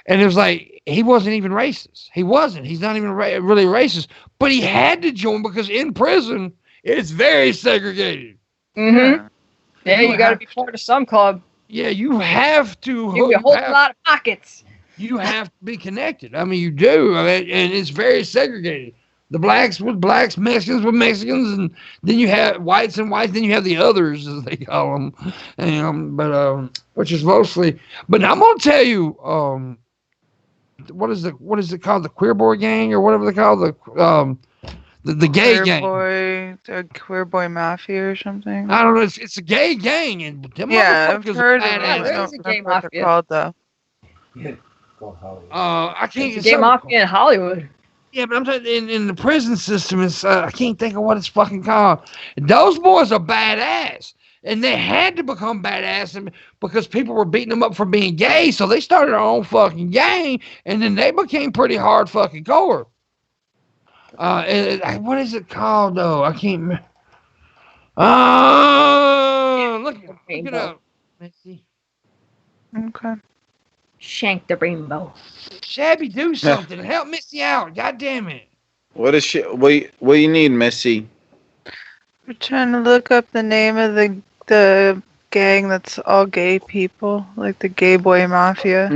and it was like he wasn't even racist. He wasn't. He's not even really racist, but he had to join because in prison it's very segregated. Mm-hmm. Yeah, you got to be part of some club. Yeah, you have to. You hold a lot of pockets. You have to be connected. I mean, you do. I mean, and it's very segregated. The blacks with blacks, Mexicans with Mexicans, and then you have whites and whites. Then you have the others, as they call them, which is mostly. But I'm gonna tell you, what is it called? The queer boy gang or whatever they call the gay gang. The queer boy mafia or something. I don't know. It's a gay gang, and them I've heard of it. I don't remember what they're called though. I can't get gay mafia in Hollywood. Yeah, but I'm talking in the prison system. It's I can't think of what it's fucking called. Those boys are badass. And they had to become badass because people were beating them up for being gay. So they started their own fucking gang, and then they became pretty hard fucking core. What is it called though? I can't. Look it up, Missy. Okay. Shank the rainbow. Shabby, do something. Help Missy out. God damn it. What is she? What you need, Missy? We're trying to look up the name of the gang that's all gay people, like the Gay Boy Mafia.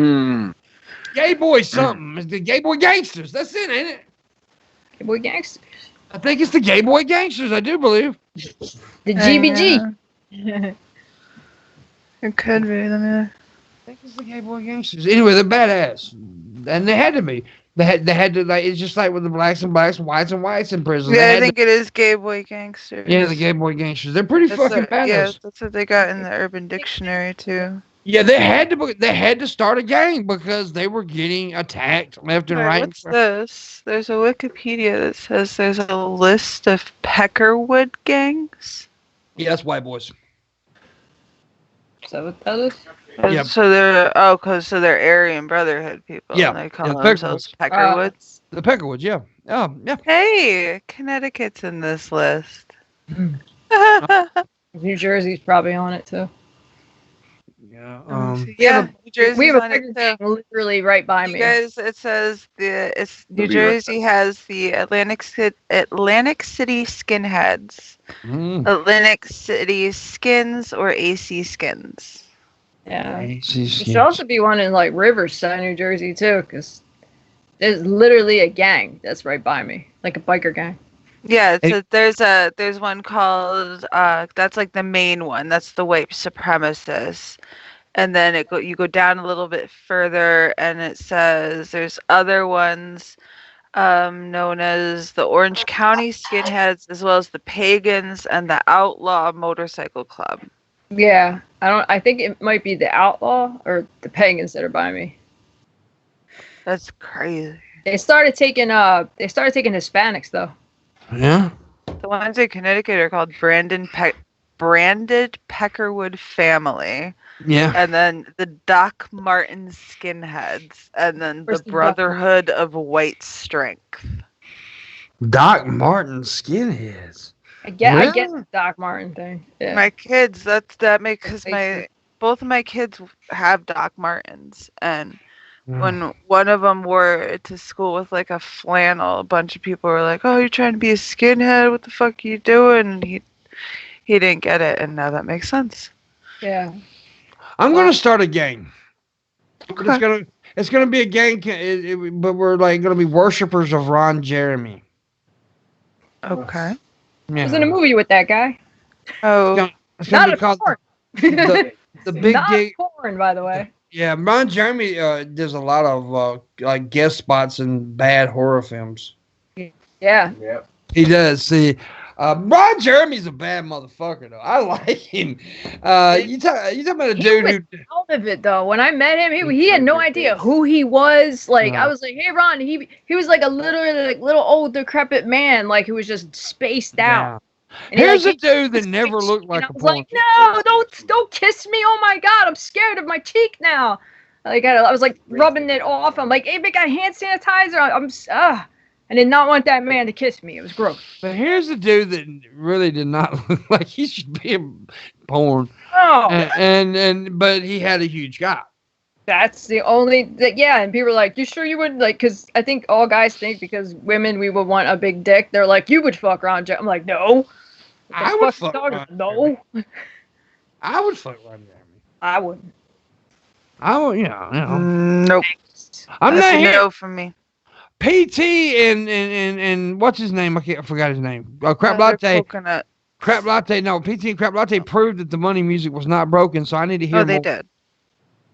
Gay Boy something. It's the Gay Boy Gangsters. That's it, ain't it? Gay Boy Gangsters. I think it's the Gay Boy Gangsters. I do believe. The GBG. It could be. Let me. I think it's the Gay Boy Gangsters. Anyway, they're badass, and they had to be. They had to, like, it's just like with the blacks and whites in prison. Yeah, I think it is Gay Boy Gangsters. Yeah, the Gay Boy Gangsters. They're pretty fucking badass. Yeah, that's what they got in the Urban Dictionary too. Yeah, they had to start a gang because they were getting attacked left and right. What's this? There's a Wikipedia that says there's a list of Peckerwood gangs. Yeah, that's white boys. Is that what that is? Yeah. So they're Aryan Brotherhood people. Yeah, And they call yeah, themselves Peckerwoods. The Peckerwoods, yeah. Oh, yeah. Hey, Connecticut's in this list. New Jersey's probably on it too. Yeah. Yeah, New Jersey's we have a on Pecker it gang too. literally right by You me. guys, it says New Jersey has the Atlantic City Skinheads, Atlantic City Skins, or AC Skins. Yeah. There should also be one in like Riverside, New Jersey too, because there's literally a gang that's right by me, like a biker gang. Yeah, there's one called that's like the main one. That's the white supremacists. And then you go down a little bit further, and it says there's other ones known as the Orange County Skinheads, as well as the Pagans and the Outlaw Motorcycle Club. Yeah, I think it might be the Outlaw or the Pagans that are by me. That's crazy. They started taking Hispanics though. Yeah. The ones in Connecticut are called Branded Peckerwood Family. Yeah. And then the Doc Martin Skinheads. And then the Brotherhood of White Strength. Doc Martin Skinheads. I get the Doc Martin thing. Yeah. My kids, that makes, because both of my kids have Doc Martens, and when one of them wore it to school with like a flannel, a bunch of people were like, "Oh, you're trying to be a skinhead? What the fuck are you doing?" And he didn't get it, and now that makes sense. Yeah. I'm gonna start a gang. Okay. It's gonna be a gang, but we're like gonna be worshippers of Ron Jeremy. Okay. Yeah. Was in a movie with that guy. Oh. It's gonna be called porn. the Big Not Gay. porn, by the way. Yeah, Ron Jeremy does a lot of like guest spots in bad horror films. Yeah. Yep. He does. See, Ron Jeremy's a bad motherfucker though. I like him. You talking about a dude who out of it though. When I met him, he had no idea who he was. Like I was like, "Hey, Ron." He was like a little old decrepit man, like who was just spaced out. And here's a dude that never looked like a porn. Like, no, don't kiss me. Oh my God, I'm scared of my cheek now. Like I was like rubbing it off. I'm like, hey, big guy, hand sanitizer. I did not want that man to kiss me. It was gross. But here's a dude that really did not look like he should be in porn. Oh. But he had a huge cock. That's the only and people are like, you sure you would, like, because I think all guys think because women we would want a big dick. They're like, you would fuck Ron Jeremy. I'm like, no. I would fuck Ron No. I would fuck Ron Jeremy. I wouldn't. I would, you know. Nope. I'm That's not a here. no from me. PT and what's his name? I forgot his name. Crap Latte. Coconut. Crap Latte. No, PT and Crap Latte proved that the money music was not broken, so I need to hear more. Oh, they did.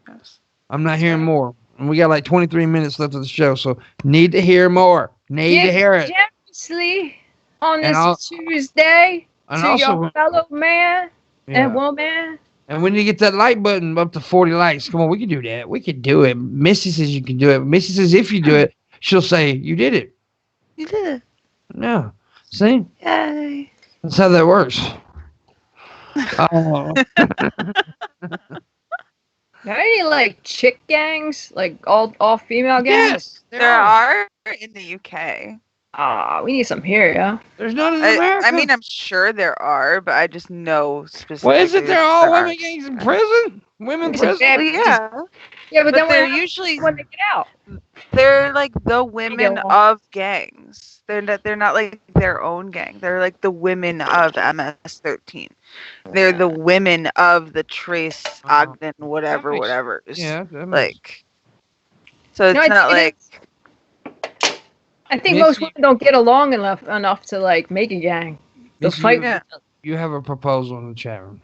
Yes. I'm not hearing more. And we got like 23 minutes left of the show, so need to hear more. Need to hear it. Generously on this Tuesday to your fellow man and woman. And we need to get that like button up to 40 likes. Come on, we can do that. We can do it. Missy says you can do it. Missy says if you do it, she'll say you did it. You did it. Yeah. See? Yay. That's how that works. Oh, Are there any like chick gangs, like all female gangs? yes, There are in the UK. Ah, we need some here, yeah. There's none in America. I mean, I'm sure there are, but I just know specifically. well, isn't there all women aren't. gangs in prison? Women It's a prison? bad- Well, yeah, Yeah, but, then they're when usually when they get out. they're like the women go. of gangs. They're not like their own gang. They're like the women of MS-13. They're the women of the Trace Ogden whatever makes- whatever. Yeah, that makes- Like so it's No, I not think like I think Missy- most women don't get along enough to like make a gang. They'll Missy, fight. Yeah. You have a proposal in the chat room.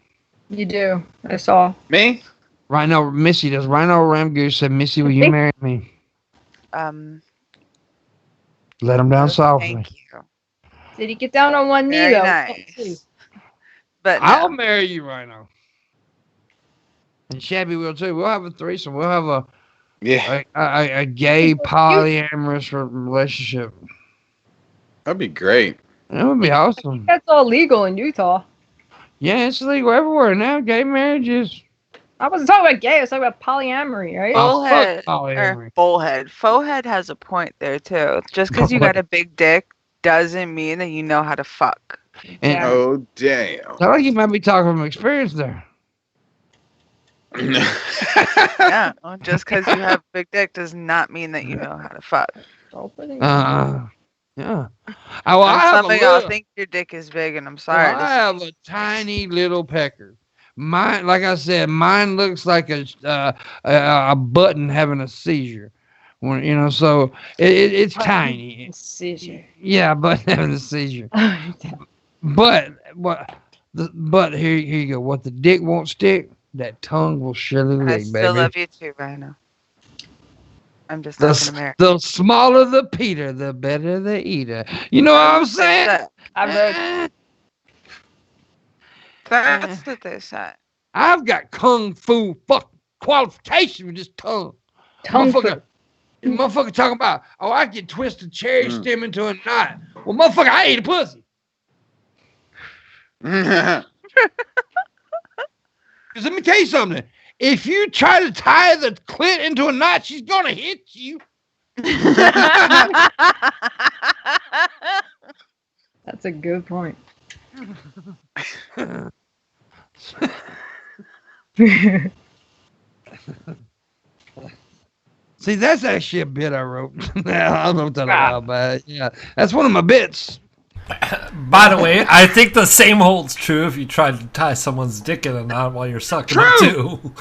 You do. I saw. Me? Rhino, Missy does. Rhino Ramgoose said, Missy, will you marry me? Let him down softly. thank you. Did he get down on one knee Very though? nice. But I'll no. marry you, Rhino. And Shabby will too. We'll have a threesome. We'll have a Yeah, a gay polyamorous relationship. that'd be great. That would be awesome. That's all legal in Utah. Yeah, it's legal everywhere now. Gay marriages. I wasn't talking about gay. I was talking about polyamory, right? Oh, fuck Bullhead polyamory. or bullhead. Foehead has a point there too. Just because you got a big dick doesn't mean that you know how to fuck. And Yeah. Oh damn. I like you might be talking from experience there. Yeah. Well, just because you have a big dick does not mean that you know how to fuck. Yeah. Oh, well, I have Some a of y'all little, think your dick is big, and I'm well, sorry. I have a tiny little pecker. Mine, like I said, mine looks like a button having a seizure. When you know, so it's tiny. Seizure. Yeah, button having a seizure. But here you go. What the dick won't stick, that tongue will surely I lick, still baby. love you too, Rhino. I'm just not an American. The smaller the Peter, the better the eater. You know what I'm saying? I've heard. That's what they said. I've got kung fu qualification with this tongue. Tongue Motherfucker talking about, oh, I can twist a cherry stem into a knot. Well, motherfucker, I ate a pussy. Because let me tell you something. If you try to tie the clit into a knot, she's going to hit you. That's a good point. See, that's actually a bit I wrote. I wrote that a while back. Yeah, that's one of my bits. By the way, I think the same holds true if you try to tie someone's dick in a knot while you're sucking it True. too.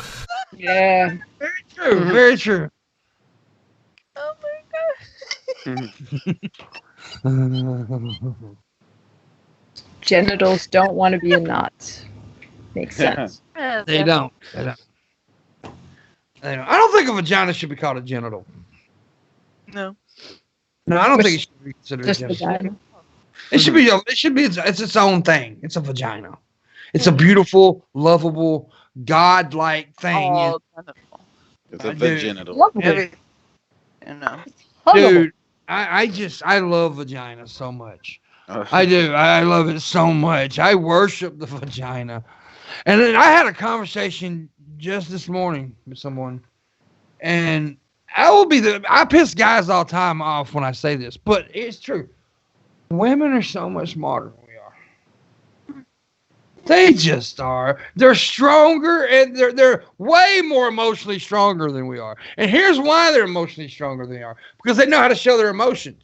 Yeah. Very true. Very true. Oh my Genitals don't want to be a knot. Makes sense. gosh. They don't. They don't. I don't think a vagina should be called a genital. No. No, I don't think it should be considered a Just genital. vagina. It should be. It's its own thing. It's a vagina. It's a beautiful, lovable, godlike thing. All genital. It's a I do. vaginital. Lovely. Every, you know. Dude, I love vagina so much. I do. I love it so much. I worship the vagina. And then I had a conversation just this morning with someone, and I piss guys all the time off when I say this, but it's true. Women are so much smarter than we are. They just are. They're stronger, and they're way more emotionally stronger than we are. And here's why they're emotionally stronger than we are: because they know how to show their emotions.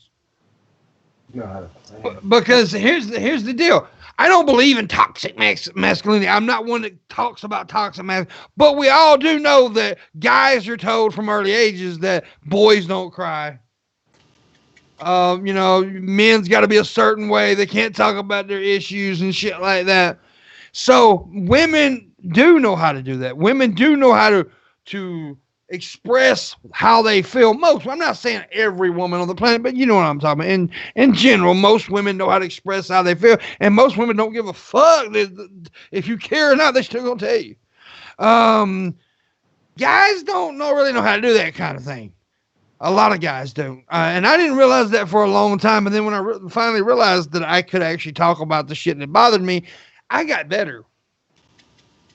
Because here's the deal. I don't believe in toxic masculinity. I'm not one that talks about toxic masculinity. But we all do know that guys are told from early ages that boys don't cry. Men's got to be a certain way. They can't talk about their issues and shit like that. So women do know how to do that. Women do know how to express how they feel. I'm not saying every woman on the planet, but you know what I'm talking about. In general, most women know how to express how they feel, and most women don't give a fuck if you care or not. They're still gonna tell you. Guys don't really know how to do that kind of thing. A lot of guys don't, and I didn't realize that for a long time. And then when I finally realized that I could actually talk about the shit that bothered me, I got better.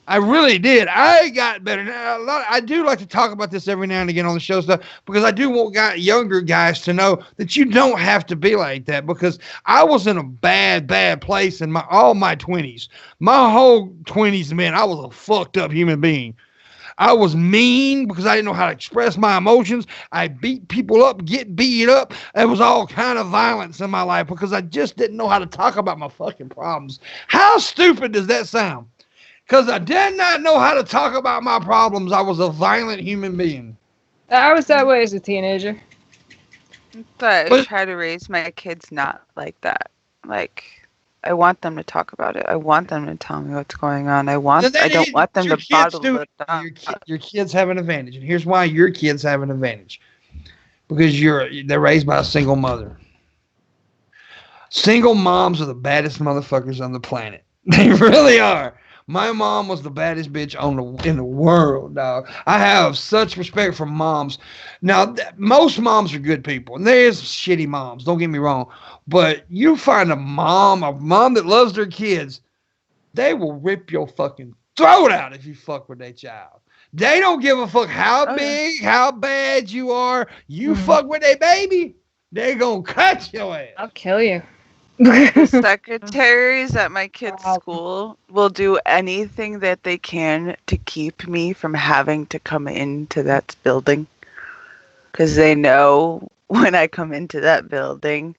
I really did. I got better. Now, I do like to talk about this every now and again on the show stuff because I do want younger guys to know that you don't have to be like that. Because I was in a bad place in all my 20s. My whole 20s, man, I was a fucked up human being. I was mean because I didn't know how to express my emotions. I beat people up, get beat up. It was all kind of violence in my life because I just didn't know how to talk about my fucking problems. How stupid does that sound? Because I did not know how to talk about my problems. I was a violent human being. I was that way as a teenager. But I try to raise my kids not like that. Like, I want them to talk about it. I want them to tell me what's going on. I don't want them to bottle it down. Your kids have an advantage. And here's why your kids have an advantage. Because they're raised by a single mother. Single moms are the baddest motherfuckers on the planet. They really are. My mom was the baddest bitch in the world, dog. I have such respect for moms. Now, most moms are good people, and there's shitty moms. Don't get me wrong, but you find a mom that loves their kids, they will rip your fucking throat out if you fuck with their child. They don't give a fuck how big, how bad you are. You fuck with their baby, they gonna cut your ass. I'll kill you. The secretaries at my kids' school will do anything that they can to keep me from having to come into that building. Because they know when I come into that building,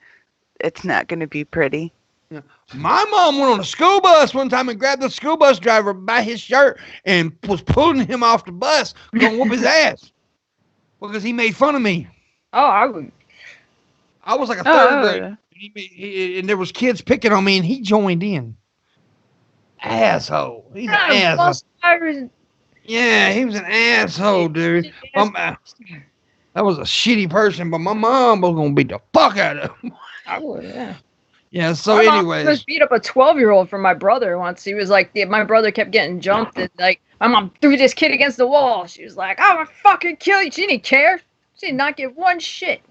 it's not going to be pretty. Yeah. My mom went on a school bus one time and grabbed the school bus driver by his shirt and was pulling him off the bus, going to whoop his ass. Because he made fun of me. Oh, I was like a third grade. And there was kids picking on me, and he joined in. Asshole. He's an asshole. Yeah, he was an asshole, dude. That was a shitty person, but my mom was going to beat the fuck out of him. Oh, yeah. Yeah, so my anyways. mom just beat up a 12-year-old for my brother once. He was like, my brother kept getting jumped, and like, my mom threw this kid against the wall. She was like, I'm going to fucking kill you. She didn't care. She did not give one shit.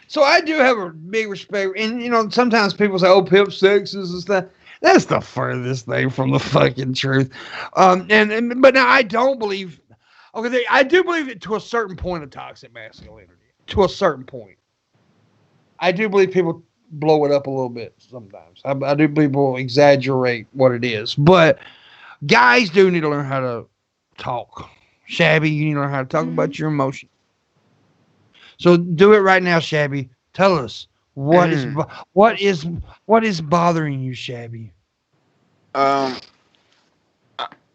So I do have a big respect, and sometimes people say, "Oh, pimp sexist and stuff." That's the furthest thing from the fucking truth. But now I don't believe. Okay, I do believe it to a certain point of toxic masculinity. To a certain point, I do believe people blow it up a little bit sometimes. I do believe people exaggerate what it is, but guys do need to learn how to talk. Shabby, you need to learn how to talk about your emotions. So do it right now, Shabby. Tell us what is bothering you, Shabby. I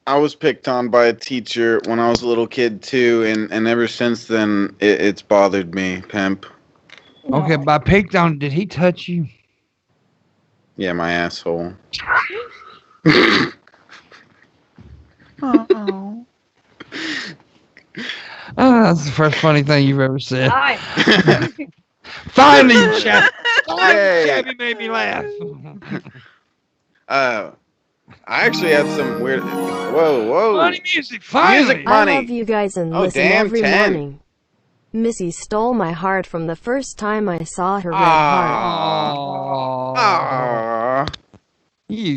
was picked on by a teacher when I was a little kid too, and ever since then it's bothered me, pimp. Okay, by picked on, did he touch you? Yeah, my asshole. Oh. That's the first funny thing you've ever said. Finally, Shabby made me laugh. I actually had some weird. Whoa! Funny music, finally. Music money. I love you guys and listen every morning. Missy stole my heart from the first time I saw her red heart. Aww.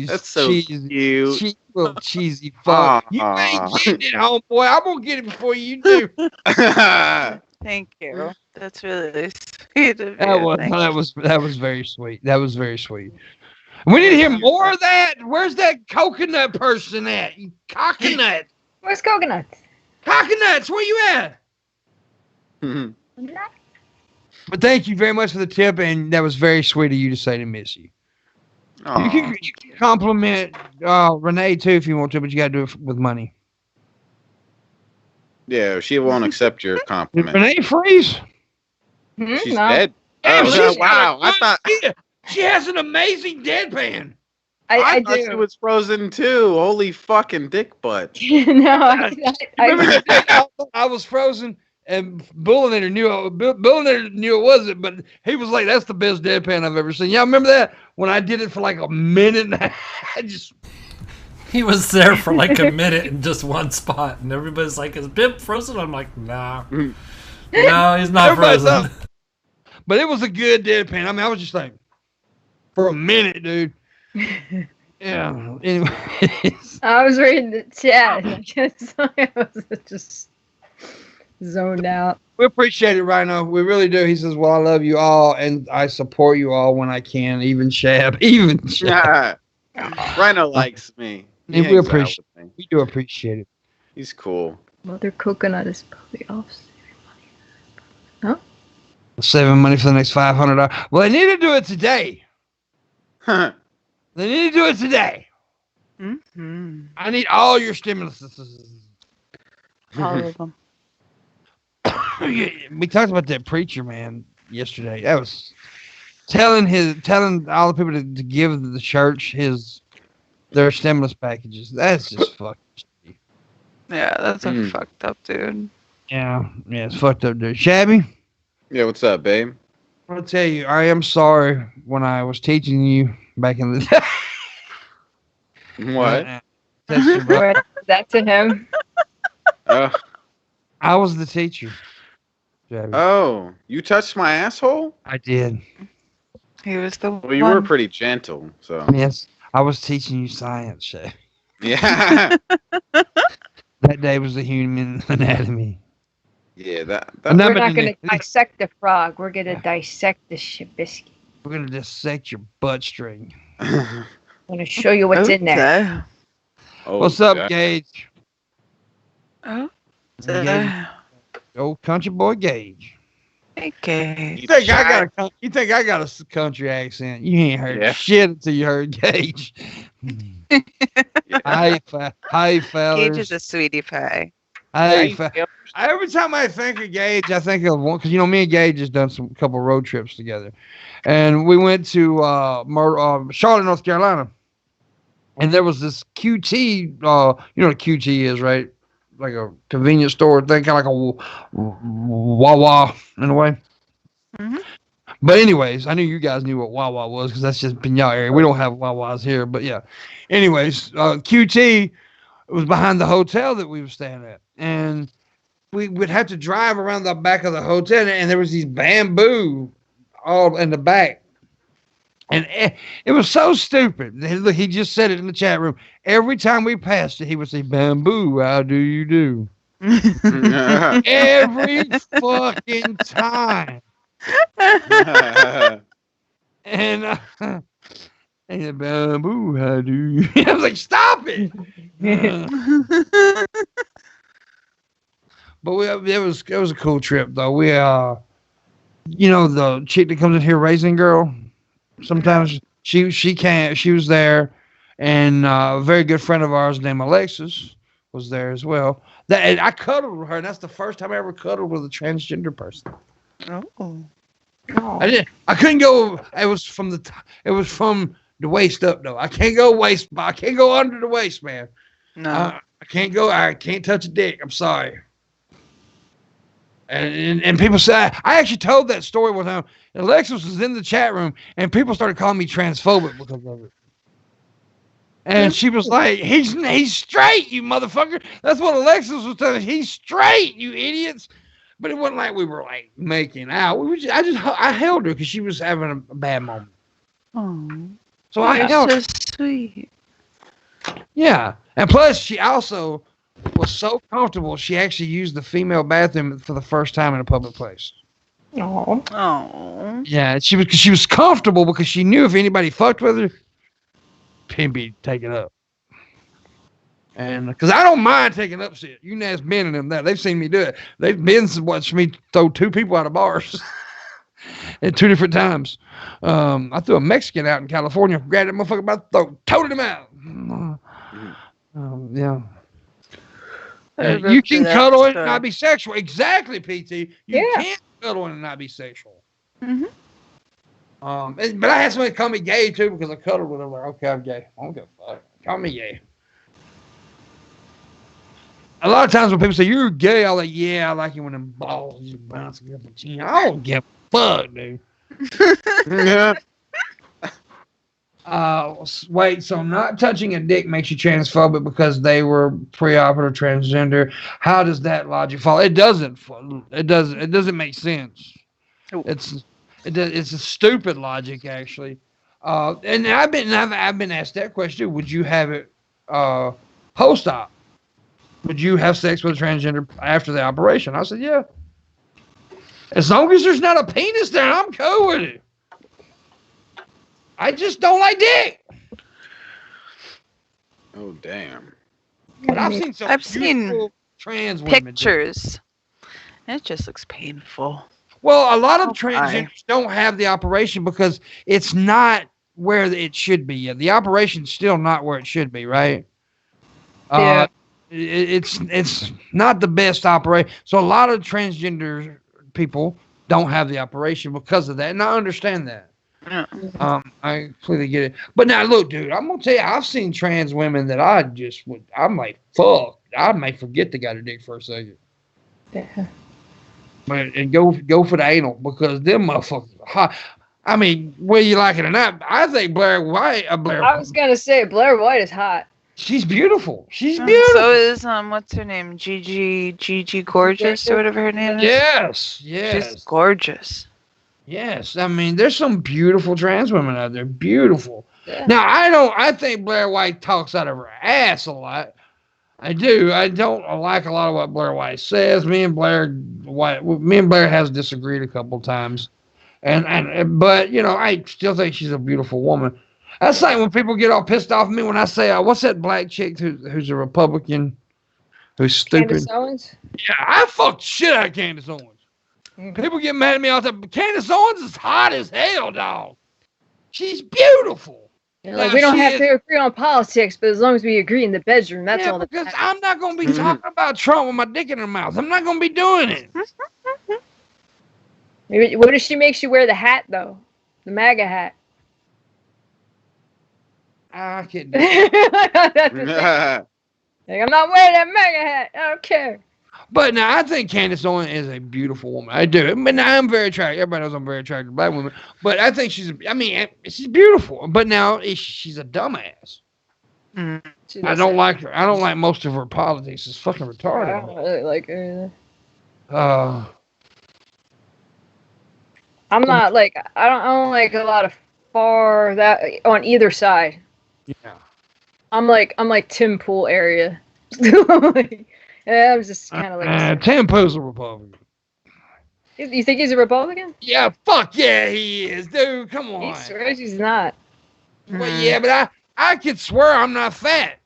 That's so cute. Little cheesy fuck. You ain't getting it, homeboy. I'm gonna get it before you do. Thank you. That's really sweet of you. That was very sweet. That was very sweet. We need to hear more of that. Where's that coconut person at? You coconut. where's coconuts? Coconuts, where you at? But thank you very much for the tip, and that was very sweet of you to say to Missy. You can compliment Renee too if you want to, but you got to do it with money. Yeah, she won't accept your compliment. Did Renee freeze? She's dead. Yeah, Oh, wow. I thought she has an amazing deadpan. I thought do. she was frozen too. Holy fucking dick butt. No, Remember the day I was frozen, and Booleanenator knew it wasn't, but he was like, "That's the best deadpan I've ever seen." Yeah, remember that when I did it for like a minute and a half. He was there for like a minute in just one spot, and everybody's like, "Is Pimp frozen?" I'm like, "Nah, no, he's not frozen." But it was a good deadpan. I mean, I was just like, for a minute, dude. Yeah. Anyways. I was reading the chat, and I guess I was just zoned out. We appreciate it, Rhino. We really do. He says, well, I love you all, and I support you all when I can. Even Shab. Even Shab. Rhino likes me. We do appreciate it. He's cool. Mother Coconut is probably off. Saving money for the next $500. Well, they need to do it today. They need to do it today. Mm-hmm. I need all your stimulus. All of them. We talked about that preacher man yesterday. That was telling all the people to give the church their stimulus packages. That's just fucked. Yeah, that's a fucked up dude. Yeah, it's fucked up, dude. Shabby? Yeah, what's up, babe? I want to tell you, I am sorry when I was teaching you back in the day. What? That's to him. I was the teacher. Shabby. Oh, you touched my asshole? I did. He was the Well, you were pretty gentle, so. Yes, I was teaching you science, Shabby. Yeah. That day was the human anatomy. Yeah, that We're not going to dissect the frog. We're going to dissect the Shabisky. We're going to dissect your butt string. I'm going to show you what's in there. Oh, What's up, God. Gage? Oh, Old country boy Gage. okay. You think I got a country accent? You ain't heard shit until you heard Gage. Hi, fellas. Gage is a sweetie pie. Every time I think of Gage, I think of one, because me and Gage has done a couple road trips together, and we went to Charlotte, North Carolina, and there was this QT. You know what QT is, right? Like a convenience store thing, kind of like a Wawa in a way. Mm-hmm. But anyways, I knew you guys knew what Wawa was because that's just in y'all area. We don't have Wawas here, but yeah. Anyways, QT was behind the hotel that we were staying at, and we would have to drive around the back of the hotel, and there was these bamboo all in the back. And it was so stupid. He just said it in the chat room. Every time we passed it, he would say, "Bamboo, how do you do?" Every fucking time. And bamboo, how do you? I was like, "Stop it!" But it was a cool trip though. We the chick that comes in here, Raisin Girl. Sometimes she was there, and a very good friend of ours named Alexis was there as well. And I cuddled with her, and that's the first time I ever cuddled with a transgender person. Oh. I couldn't go. It was from the waist up though. I can't go waist. I can't go under the waist, man. No. I can't go. I can't touch a dick. I'm sorry. And people say, I actually told that story one time. Alexis was in the chat room, and people started calling me transphobic because of it. And she was like, he's straight, you motherfucker. That's what Alexis was telling me. He's straight, you idiots. But it wasn't like we were like making out. I held her because she was having a bad moment. Oh. So I held her. So sweet. Yeah. And plus, she also was so comfortable, she actually used the female bathroom for the first time in a public place. Oh. Yeah, she was comfortable because she knew if anybody fucked with her, he'd be taken up. And because I don't mind taking up shit. You can ask Ben and them that. They've seen me do it. Ben's watched me throw 2 people out of bars at 2 different times. I threw a Mexican out in California, grabbed that motherfucker by the throat, toted him out. Yeah. You can cuddle and not be sexual. Exactly, PT. You can't cuddle and not be sexual. Mm-hmm. But I had somebody call me gay too because I cuddled with them. Like, okay, I'm gay. I don't give a fuck. Call me gay. A lot of times when people say you're gay, I'm like, yeah, I like it when them balls just bouncing up the chin. I don't give a fuck, dude. Yeah. Wait, so not touching a dick makes you transphobic because they were preoperative transgender. How does that logic fall? It doesn't. It doesn't make sense. Oh. It's a stupid logic, actually. And I've been asked that question. Would you have it post-op? Would you have sex with a transgender after the operation? I said, yeah. As long as there's not a penis there, I'm cool with it. I just don't like dick. Oh damn! But I've seen trans women pictures. It just looks painful. Well, a lot of transgenders don't have the operation because it's not where it should be yet. The operation's still not where it should be, right? Yeah. It's not the best operation. So a lot of transgender people don't have the operation because of that, and I understand that. Yeah. I completely get it. But now, look, dude, I'm gonna tell you, I've seen trans women that I'm like, fuck, I may forget the guy to dick for a second. Yeah. But and go for the anal because them motherfuckers are hot. I mean, whether you like it or not, I think Blair White. I was gonna say Blair White is hot. She's beautiful. She's beautiful. So is what's her name? Gigi Gorgeous or whatever her name is. Yes. She's gorgeous. Yes, I mean, there's some beautiful trans women out there. Beautiful. Yeah. Now, I think Blair White talks out of her ass a lot. I do. I don't like a lot of what Blair White says. Me and Blair has disagreed a couple times, but you know, I still think she's a beautiful woman. That's like when people get all pissed off at me when I say, "What's that black chick who's a Republican, who's stupid?" Candace Owens? Yeah, I fucked shit out of Candace Owens. People get mad at me all the time. But Candace Owens is hot as hell, dog. She's beautiful. Yeah, like, we don't have to agree on politics, but as long as we agree in the bedroom, that's all that because matters. I'm not going to be talking about Trump with my dick in her mouth. I'm not going to be doing it. Maybe, what if she makes you wear the hat, though? The MAGA hat. I can't do it. Like, I'm not wearing that MAGA hat. I don't care. But now I think Candace Owens is a beautiful woman. I do. But now I'm very attracted. Everybody knows I'm very attracted to black women. But I think she's beautiful. But now she's a dumbass. I don't like her. I don't like most of her politics. It's fucking retarded. I don't really like her. I'm not like I don't like a lot of far that on either side. Yeah. I'm like Tim Pool area. Yeah, I'm just kind of like. Tim Pool's a Republican. You think he's a Republican? Yeah, fuck yeah, he is, dude. Come on. He swears he's not. Well, yeah, but I could swear I'm not fat.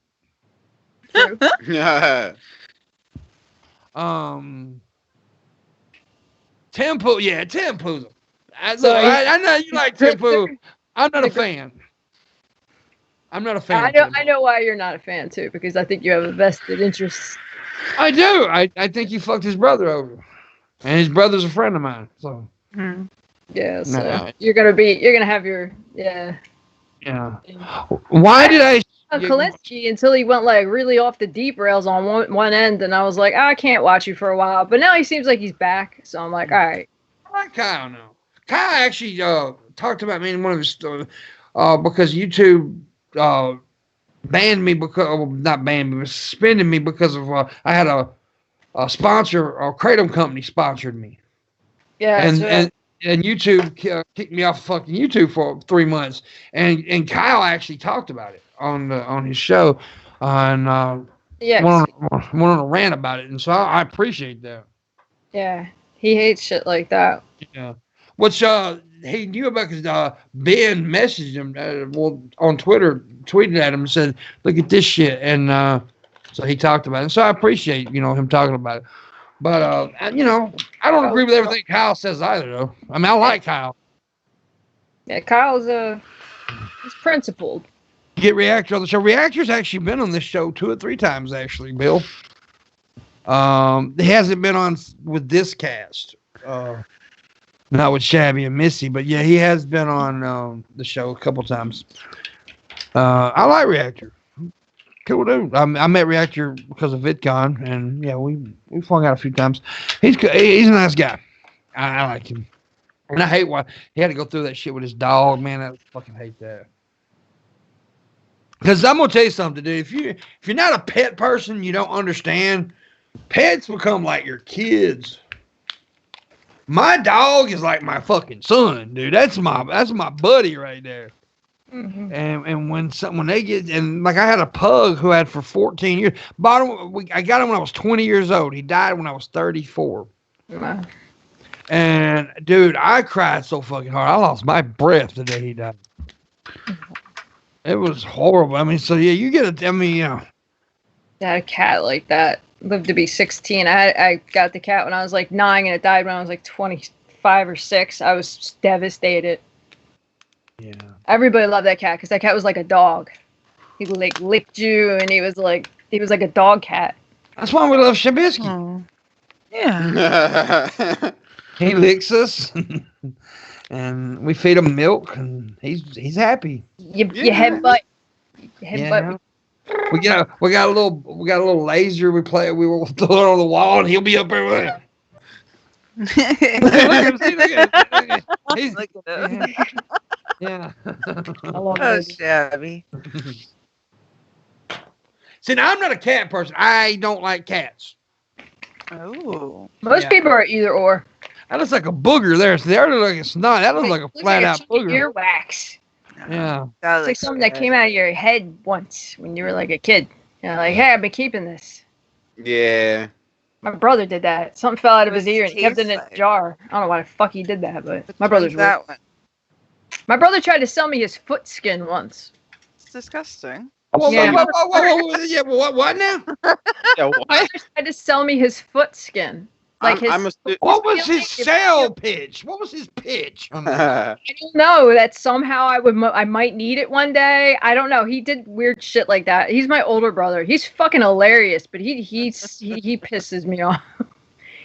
True. Tim Pool, yeah, Tim Pool's. I know you like Tim Pool. I'm not a fan. I'm not a fan. I know why you're not a fan too, because I think you have a vested interest. I do. I think he fucked his brother over, and his brother's a friend of mine. So yeah, so you're gonna have your yeah. Why did I? Kalinsky until he went like really off the deep rails on one end, and I was like, I can't watch you for a while. But now he seems like he's back, so I'm like, all right. I like Kyle now. Kyle actually talked about me in one of his because YouTube banned me not banned me, but suspended me because of I had a sponsor, a Kratom company sponsored me. Yeah, and YouTube kicked me off fucking YouTube for 3 months, and Kyle actually talked about it on his show, and went on a rant about it, and so I appreciate that. Yeah, he hates shit like that. Yeah, which he knew about because Ben messaged him on Twitter, tweeted at him and said, "Look at this shit," and so he talked about it. And so I appreciate him talking about it. But I don't agree with everything Kyle says either, though. I mean, I like Kyle. Yeah, Kyle's he's principled. Get Reactor on the show. Reactor's actually been on this show 2 or 3 times, actually, Bill. He hasn't been on with this cast. Not with Shabby and Missy, but yeah, he has been on the show a couple times. I like Reactor. Cool dude. I met Reactor because of VidCon, and yeah, we flung out a few times. He's a nice guy. I like him, and I hate why he had to go through that shit with his dog. Man, I fucking hate that. Because I'm gonna tell you something, dude. If you're not a pet person, you don't understand. Pets become like your kids. My dog is like my fucking son, dude. That's my buddy right there. Mhm. And when they get, and like I had a pug who had for 14 years. I got him when I was 20 years old. He died when I was 34. Wow. And dude, I cried so fucking hard. I lost my breath the day he died. It was horrible. I mean, so yeah, you get a. I mean, I had a cat like that. Lived to be 16. I got the cat when I was like 9, and it died when I was like 25 or 6. I was devastated. yeah. Everybody loved that cat because that cat was like a dog. He like licked you, and he was like a dog cat. That's why we love Shabisky. Oh. Yeah. He licks us, and we feed him milk, and he's happy. You headbutt. Yeah. We got a little laser. We will throw it on the wall, and he'll be up there with it. Look at him! See, look at him! He's, Look at him. yeah. I love Oh, it. Shabby. See, now I'm not a cat person. I don't like cats. Oh. Most people are either or. That looks like a booger there. So they already look like a snot. That looks like a Looks flat out chunky booger. earwax. Yeah. That It's like looks something that good. came out of your head once when you were like a kid. Like, hey, I've been keeping this. Yeah. My brother did that. Something fell out of What his does it ear and he kept it in taste a like? jar. I don't know why the fuck he did that, but Which my brother's one's that weird. one? My brother tried to sell me his foot skin once. It's disgusting. Whoa, Yeah. whoa. Yeah, what now? Yeah. My brother tried to sell me his foot skin. Like his, I'm a stu- What was Feel his like sell pitch? What was his pitch? I don't know that somehow I might need it one day. I don't know. He did weird shit like that. He's my older brother. He's fucking hilarious, but he pisses me off.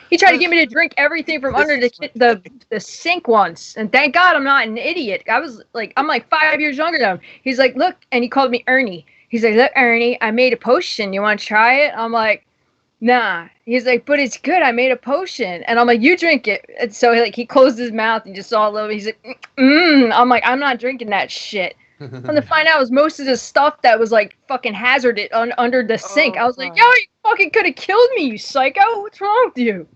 He tried to get me to drink everything from under the sink once, and thank God I'm not an idiot. I'm like 5 years younger than him. He's like, look, and he called me Ernie. He's like, look, Ernie, I made a potion. You want to try it? I'm like, nah. He's like, but it's good. I made a potion. And I'm like, you drink it. And so he closed his mouth and just saw a little. He's like, I'm like, I'm not drinking that shit. And to find out it was most of the stuff that was like fucking hazardous under the sink. I was like, yo, you fucking could have killed me, you psycho. What's wrong with you?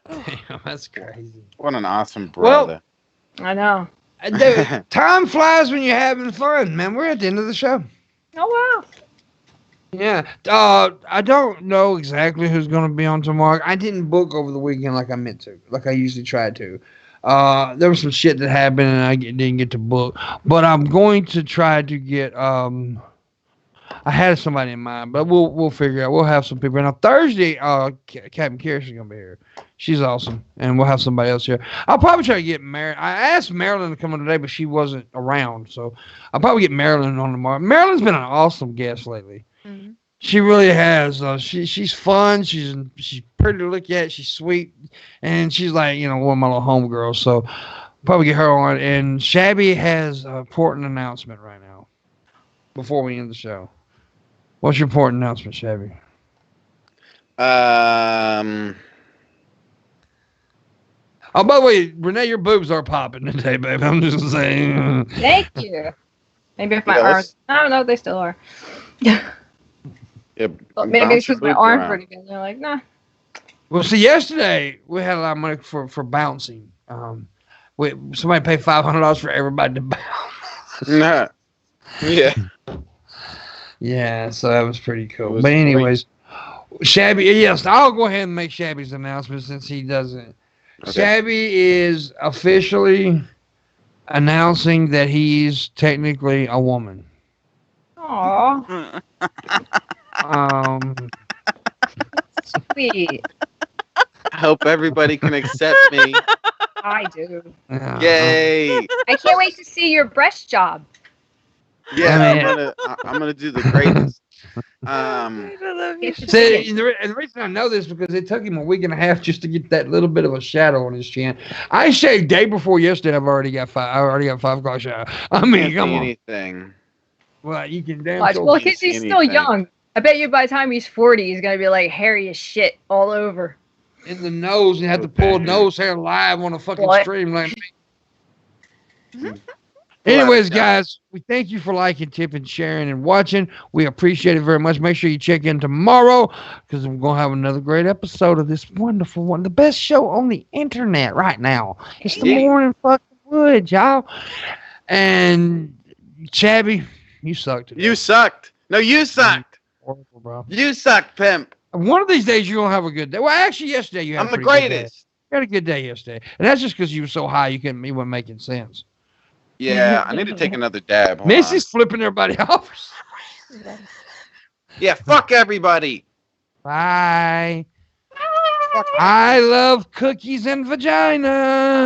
Damn, that's crazy. What an awesome Well- brother. I know. Dude, time flies when you're having fun, man. We're at the end of the show. Oh, wow. Yeah. I don't know exactly who's going to be on tomorrow. I didn't book over the weekend like I meant to, like I usually try to. There was some shit that happened and I didn't get to book. But I'm going to try to get. I had somebody in mind, but we'll figure out. We'll have some people. Now Thursday, Captain Kirsten's going to be here. She's awesome, and we'll have somebody else here. I'll probably try to get Marilyn. I asked Marilyn to come on today, but she wasn't around, so I'll probably get Marilyn on tomorrow. Marilyn's been an awesome guest lately. Mm-hmm. She really has. She's fun. She's pretty to look at. She's sweet, and she's like one of my little homegirls. So probably get her on. And Shabby has an important announcement right now. Before we end the show, what's your important announcement, Shabby? Oh, by the way, Renee, your boobs are popping today, babe. I'm just saying. Thank you. Maybe if my Yeah, arms. I don't know. They still are. Yeah, But maybe bounce it's your because my boobs arms around. were together. They're like, nah. Well, see, yesterday we had a lot of money for bouncing. Somebody paid $500 for everybody to bounce. Nah. Yeah. Yeah, so that was pretty It cool. was But anyways, Shabby, yes, I'll go ahead and make Shabby's announcement since he doesn't. Okay. Shabby is officially announcing that he's technically a woman. Aw, sweet. I hope everybody can accept me. I do. Yay! I can't wait to see your breast job. Yeah, I mean- I'm gonna do the greatest. I love you. See, and the reason I know this because it took him a week and a half just to get that little bit of a shadow on his chin. I shaved day before yesterday. I already got 5 o'clock shadow. I mean, Can't come see on. anything. Well, you can damn Watch. sure. Well, can't because he's see still anything. young. I bet you by the time he's 40, he's gonna be like hairy as shit all over. In the nose, you have to pull nose hair live on a fucking What? stream like me. Pull out Anyways, a gun. guys, we thank you for liking, tipping, sharing, and watching. We appreciate it very much. Make sure you check in tomorrow because we're going to have another great episode of this wonderful one. The best show on the internet right now. It's the Yeah. Morning Fucking Wood, y'all. And Chabby, you sucked today. You sucked. No, you sucked. Horrible, bro. You sucked, pimp. One of these days you're gonna have a good day. Well, actually, yesterday you had. I'm a the pretty good day. greatest. You had a good day yesterday, and that's just because you were so high you weren't making sense. Yeah, I need to take another dab. Hold Missy's on. flipping everybody off. Yeah, fuck everybody. Bye. I love cookies and vagina.